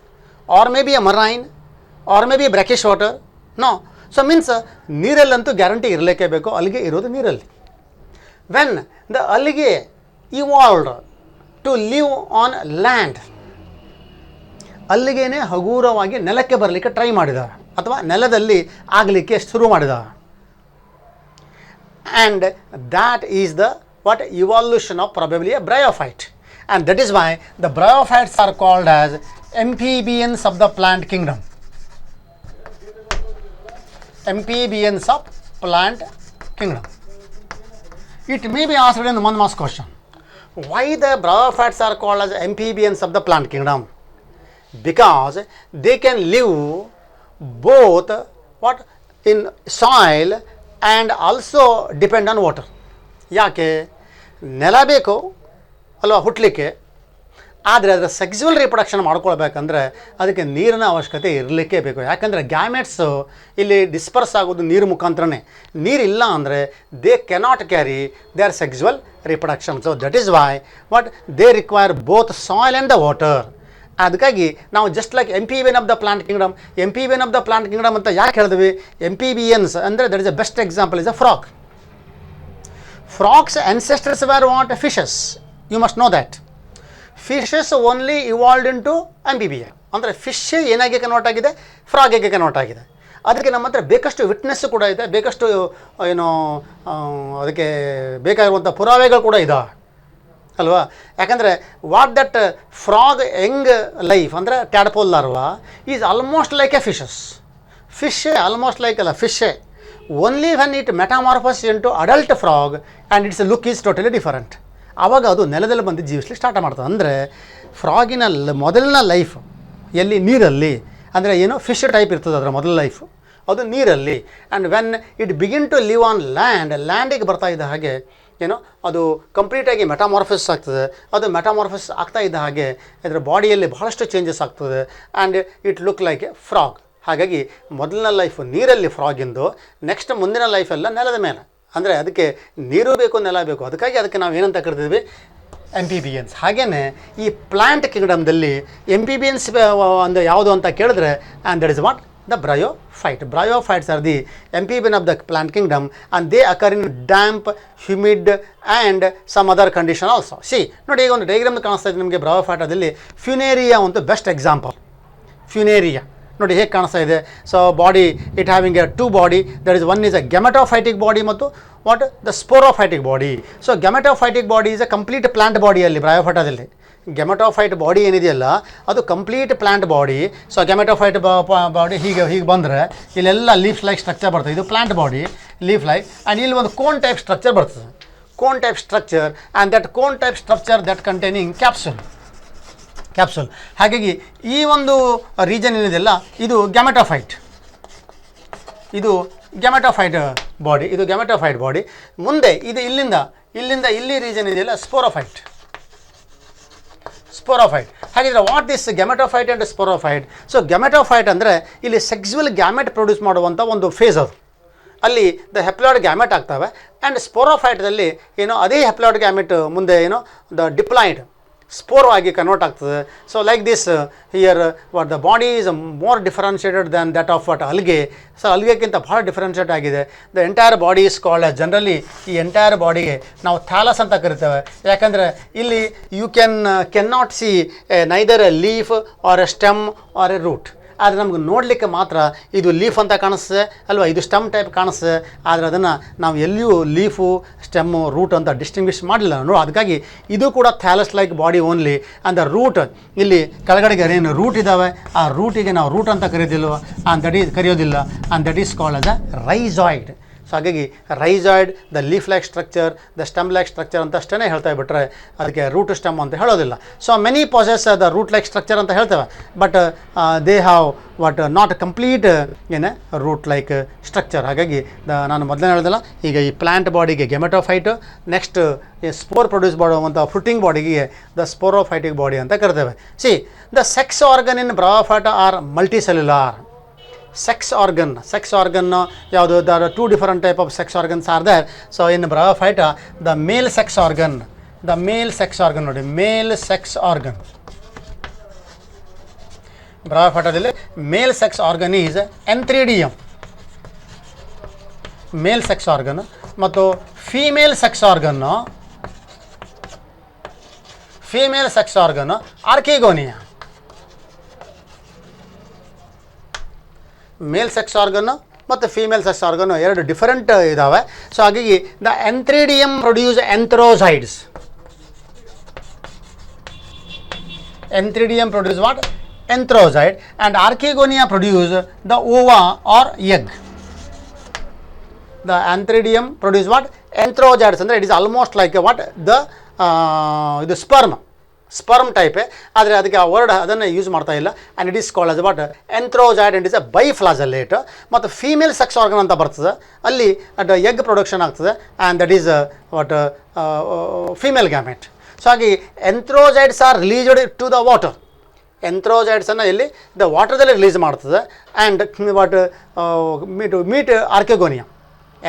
or may be a marine, or may be brackish water. No, so means ನೀರಲ್ಲಂತೂ guarantee ಇರಲೇಕೇ ಬೇಕು, algae ಇರೋದು ನೀರಲ್ಲಿ. When the algae evolved to live on land, ಅಲ್ಲಿಗೇನೆ ಹಗುರವಾಗಿ ನೆಲಕ್ಕೆ ಬರಲಿಕ್ಕೆ try ಮಾಡಿದ್ದಾರೆ ಅಥವಾ ನೆಲದಲ್ಲಿ ಆಗಲಿಕ್ಕೆ ಶುರು ಮಾಡಿದ್ದಾರೆ. And that is the what evolution of probably a bryophyte. And that is why the bryophytes are called as amphibians of the plant kingdom. Amphibians of plant kingdom. It may be asked in 1 marks question. Why the bryophytes are called as amphibians of the plant kingdom? Because they can live both what in soil and also depend on water. ಯಾಕೆ ನೆಲ ಬೇಕು ಅಲ್ವಾ ಹುಟ್ಟಲಿಕ್ಕೆ, ಆದರೆ ಅದರ sexual reproduction ಮಾಡ್ಕೊಳ್ಬೇಕಂದ್ರೆ ಅದಕ್ಕೆ ನೀರಿನ ಅವಶ್ಯಕತೆ ಇರಲಿಕ್ಕೆ ಬೇಕು. ಯಾಕಂದರೆ ಗ್ಯಾಮೆಟ್ಸು ಇಲ್ಲಿ ಡಿಸ್ಪರ್ಸ್ ಆಗೋದು ನೀರು ಮುಖಾಂತರನೇ. ನೀರಿಲ್ಲ ಅಂದರೆ they cannot carry their sexual reproduction. So that is why but they require both soil and the water. ಅದಕ್ಕಾಗಿ ನಾವು just like amphibian of the plant kingdom, amphibian of the plant kingdom ಅಂತ ಯಾಕೆ ಹೇಳಿದ್ವಿ? ಎಂಪಿಬಿಯನ್ಸ್ ಅಂದರೆ that is a best example is a frog. Frogs ancestors were what? Fishes. You must know that. Fishes only evolved into amphibia. ಅಂದರೆ ಫಿಶ್ಶೇ ಏನಾಗಿ convert ಆಗಿದೆ, ಫ್ರಾಗಿಗೆ convert ಆಗಿದೆ. ಅದಕ್ಕೆ ನಮ್ಮ ಹತ್ರ ಬೇಕಷ್ಟು ವಿಟ್ನೆಸ್ಸು ಕೂಡ ಇದೆ, ಬೇಕಷ್ಟು ಏನೋ ಅದಕ್ಕೆ ಬೇಕಾಗಿರುವಂಥ ಪುರಾವೆಗಳು ಕೂಡ ಇದ್ದಾವೆ ಅಲ್ವಾ? ಯಾಕಂದರೆ what that frog young life ಅಂದರೆ tadpole larva is almost like a ಫಿಶೇ ಆಲ್ಮೋಸ್ಟ್ ಲೈಕ್ ಅಲ್ಲ ಫಿಶೇ, only when it metamorphose into adult frog and its look is totally different. ಆವಾಗ ಅದು ನೆಲದಲ್ಲಿ ಬಂದು ಜೀವಿಸ್ಲಿಕ್ಕೆ ಸ್ಟಾರ್ಟ್ ಮಾಡ್ತದೆ. ಅಂದರೆ ಫ್ರಾಗಿನ ಮೊದಲನ ಲೈಫ್ ಎಲ್ಲಿ? ನೀರಲ್ಲಿ. ಅಂದರೆ ಏನು ಫಿಶ್ ಟೈಪ್ ಇರ್ತದೆ ಅದರ ಮೊದಲ ಲೈಫು, ಅದು ನೀರಲ್ಲಿ. And when it begin to live on ಲ್ಯಾಂಡಿಗೆ ಬರ್ತಾ ಇದ್ದ ಹಾಗೆ ಏನೋ ಅದು ಕಂಪ್ಲೀಟಾಗಿ ಮೆಟಾಮಾರ್ಫಸ್ ಆಗ್ತದೆ. ಅದು ಮೆಟಾಮಾರ್ಫಸ್ ಆಗ್ತಾ ಇದ್ದ ಹಾಗೆ ಅದರ ಬಾಡಿಯಲ್ಲಿ ಬಹಳಷ್ಟು ಚೇಂಜಸ್ ಆಗ್ತದೆ and it look like A frog. ಹಾಗಾಗಿ ಮೊದಲನೇ ಲೈಫು ನೀರಲ್ಲಿ ಫ್ರಾಗಿಂದು, ನೆಕ್ಸ್ಟ್ ಮುಂದಿನ ಲೈಫೆಲ್ಲ ನೆಲದ ಮೇಲೆ. ಅಂದರೆ ಅದಕ್ಕೆ ನೀರು ಬೇಕು, ನೆಲ ಬೇಕು. ಅದಕ್ಕಾಗಿ ಅದಕ್ಕೆ ನಾವು ಏನಂತ ಕರಿತೀವಿ? ಎಂಪಿಬಿಯನ್ಸ್. ಹಾಗೆಯೇ ಈ ಪ್ಲ್ಯಾಂಟ್ ಕಿಂಗ್ಡಮ್ದಲ್ಲಿ ಎಂಪಿಬಿಯನ್ಸ್ ಒಂದು ಯಾವುದು ಅಂತ ಕೇಳಿದ್ರೆ, and that is what the bryophyte. Bryophytes are the amphibian of the plant kingdom and they occur in damp, humid and some other condition also. See, ನೋಡಿ ಈಗ ಒಂದು ಡಯಾಗ್ರಾಮ್ ಕಾಣಿಸ್ತಾ ಇದೆ ನಿಮಗೆ ಬ್ರಯೋಫೈಟದಲ್ಲಿ. ಫ್ಯುನೇರಿಯಾ ಒಂದು ಬೆಸ್ಟ್ ಎಕ್ಸಾಂಪಲ್. ಫ್ಯುನೇರಿಯಾ ನೋಡಿ ಹೇಗೆ ಕಾಣಿಸ್ತಾ ಇದೆ. So body it having a two body, that is one is a gametophytic body ಮತ್ತು what the sporophytic body. So gametophytic body is a complete plant ಬಾಡಿಯಲ್ಲಿ ಬ್ರಯೋಫೈಟದಲ್ಲಿ. ಗೆಮೆಟೋಫೈಟ್ ಬಾಡಿ ಏನಿದೆಯಲ್ಲ ಅದು complete plant body. So gametophyte body ಹೀಗೆ ಬಂದರೆ ಇಲ್ಲೆಲ್ಲ leaf like structure ಬರ್ತದೆ. ಇದು plant body leaf like. And ಇಲ್ಲಿ ಒಂದು ಕೋನ್ ಟೈಪ್ ಸ್ಟ್ರಕ್ಚರ್ ಬರ್ತದೆ, cone type structure. And that cone type structure that containing capsule. ಹಾಗಾಗಿ ಈ ಒಂದು ರೀಜನ್ ಏನಿದೆಯಲ್ಲ ಇದು ಗೆಮೆಟೋಫೈಟ್, ಇದು ಗೆಮೆಟೋಫೈಟ್ ಬಾಡಿ, ಇದು ಗೆಮೆಟೋಫೈಟ್ ಬಾಡಿ. ಮುಂದೆ ಇದು ಇಲ್ಲಿಂದ ಇಲ್ಲಿ ರೀಜನ್ ಇದೆಯಲ್ಲ ಸ್ಪೋರೋಫೈಟ್. ಹಾಗಿದ್ರೆ what this gametophyte and sporophyte? So gametophyte ಅಂದರೆ ಇಲ್ಲಿ ಸೆಕ್ಸುವಲ್ ಗ್ಯಾಮೆಟ್ ಪ್ರೊಡ್ಯೂಸ್ ಮಾಡುವಂಥ ಒಂದು ಫೇಸ್ ಅದು. ಅಲ್ಲಿ ದ ಹೆಪ್ಲಾಯ್ಡ್ ಗ್ಯಾಮೆಟ್ ಆಗ್ತವೆ. ಆ್ಯಂಡ್ ಸ್ಪೋರೋಫೈಟ್ದಲ್ಲಿ ಏನೋ ಅದೇ ಹೆಪ್ಲಾಯ್ಡ್ ಗ್ಯಾಮೆಟ್ ಮುಂದೆ ಏನೋ ದ ಡಿಪ್ಲಾಯ್ಡ್ ಸ್ಪೋರ್ ಆಗಿ ಕನ್ವರ್ಟ್ ಆಗ್ತದೆ. So like this here what the body is more differentiated than that of what algae. So ಅಲ್ಗೆಕ್ಕಿಂತ ಭಾಳ ಡಿಫರೆನ್ಷಿಯೇಟ್ ಆಗಿದೆ. The entire body is called generally ಈ ಎಂಟೈರ್ ಬಾಡಿಗೆ ನಾವು ಥ್ಯಾಲಸ್ ಅಂತ ಕರಿತೇವೆ. ಯಾಕಂದರೆ ಇಲ್ಲಿ you can not see neither a leaf or a stem or a root. ಆದರೆ ನಮ್ಗೆ ನೋಡಲಿಕ್ಕೆ ಮಾತ್ರ ಇದು ಲೀಫ್ ಅಂತ ಕಾಣಿಸ್ತದೆ ಅಲ್ವಾ, ಇದು ಸ್ಟೆಮ್ ಟೈಪ್ ಕಾಣಿಸ್ತದೆ. ಆದರೆ ಅದನ್ನು ನಾವು ಎಲ್ಲಿಯೂ ಲೀಫು ಸ್ಟೆಮ್ಮು ರೂಟ್ ಅಂತ ಡಿಸ್ಟಿಂಗ್ವಿಷ್ ಮಾಡಲಿಲ್ಲ ಅದಕ್ಕಾಗಿ ಇದು ಕೂಡ thallus like body only. And the root ಇಲ್ಲಿ ಕೆಳಗಡೆಗೆ ಏನು ರೂಟ್ ಇದ್ದಾವೆ ಆ ರೂಟಿಗೆ ನಾವು ರೂಟ್ ಅಂತ ಕರೆಯೋದಿಲ್ವ, ಕರೆಯೋದಿಲ್ಲ. And that is called as a rhizoid. So ಹಾಗಾಗಿ rhizoid, the leaf like structure, the stem like structure ಅಂತ ಅಷ್ಟೇ ಹೇಳ್ತಾ ಬಿಟ್ಟರೆ ಅದಕ್ಕೆ ರೂಟ್ ಸ್ಟೆಮ್ ಅಂತ ಹೇಳೋದಿಲ್ಲ. So many possess the root like structure ಅಂತ ಹೇಳ್ತೇವೆ, but they have what not complete root like structure. ಹಾಗಾಗಿ ನಾನು ಮೊದಲೇ ಹೇಳ್ದಲ್ಲ, ಈಗ ಈ ಪ್ಲಾಂಟ್ ಬಾಡಿಗೆ ಗೆಮೆಟೋಫೈಟ್, ನೆಕ್ಸ್ಟ್ ಸ್ಪೋರ್ ಪ್ರೊಡ್ಯೂಸ್ ಮಾಡುವಂಥ ಫ್ರೂಟಿಂಗ್ ಬಾಡಿಗೆ ದ ಸ್ಪೋರೋಫೈಟಿಕ್ ಬಾಡಿ ಅಂತ ಕರಿತೇವೆ. See the sex organ in bryophyta are multicellular. sex organ ಯಾವುದು? there are two different type of sex organs are there. So in Bryophyta the male sex organ ನೋಡಿ, male sex organ Bryophytaದಲ್ಲಿ male sex organ is Antheridium, male sex organ. ಮತ್ತು female sex organ Archegonia. Male sex ಆರ್ಗನ್ನು ಮತ್ತು female sex ಆರ್ಗನ್ನು ಎರಡು different ಇದ್ದಾವೆ. So ಹಾಗಾಗಿ the antheridium produce antherozoids. Antheridium produce what? Antherozoid. And archegonia produce the ova or egg. The antheridium produce what? Antherozoids. ಅಂದರೆ it is almost like what the ಇದು sperm ಟೈಪೇ, ಆದರೆ ಅದಕ್ಕೆ ಆ ವರ್ಡ್ ಅದನ್ನು ಯೂಸ್ ಮಾಡ್ತಾ ಇಲ್ಲ. And it is called as what? Antherozoid. And is a biflagellate. ಮತ್ತು ಫೀಮೇಲ್ ಸೆಕ್ಸ್ ಆರ್ಗನ್ ಅಂತ ಬರ್ತದೆ, ಅಲ್ಲಿ ಅದು ಎಗ್ ಪ್ರೊಡಕ್ಷನ್ ಆಗ್ತದೆ. And that is what female gamete. So ಹಾಗೆ antherozoids are released to the water. ಎಂಥ್ರೋಸೈಡ್ಸನ್ನು ಎಲ್ಲಿ? ದ ವಾಟರ್ದಲ್ಲಿ ರಿಲೀಸ್ ಮಾಡ್ತದೆ. And what meet archegonia.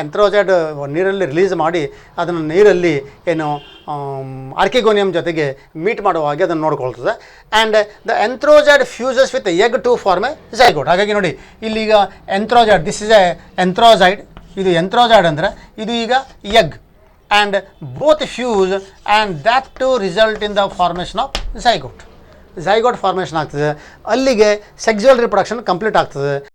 Antherozoid ನೀರಲ್ಲಿ ರಿಲೀಸ್ ಮಾಡಿ ಅದನ್ನು ನೀರಲ್ಲಿ ಏನು ಆರ್ಕಿಗೋನಿಯಮ್ ಜೊತೆಗೆ ಮೀಟ್ ಮಾಡುವ ಹಾಗೆ ಅದನ್ನು ನೋಡ್ಕೊಳ್ತದೆ. And the antherozoid fuses with egg to form a zygote. ಹಾಗಾಗಿ ನೋಡಿ ಇಲ್ಲಿಗ antherozoid, this is a antherozoid, ಇದು ಎಂಥ್ರೋಸೈಡ್ ಅಂದರೆ ಇದು ಈಗ egg. And both fuse and that to result in the formation of zygote formation ಆಗ್ತದೆ. ಅಲ್ಲಿಗೆ ಸೆಕ್ಸುವಲ್ ರಿಪ್ರೊಡಕ್ಷನ್ ಕಂಪ್ಲೀಟ್ ಆಗ್ತದೆ.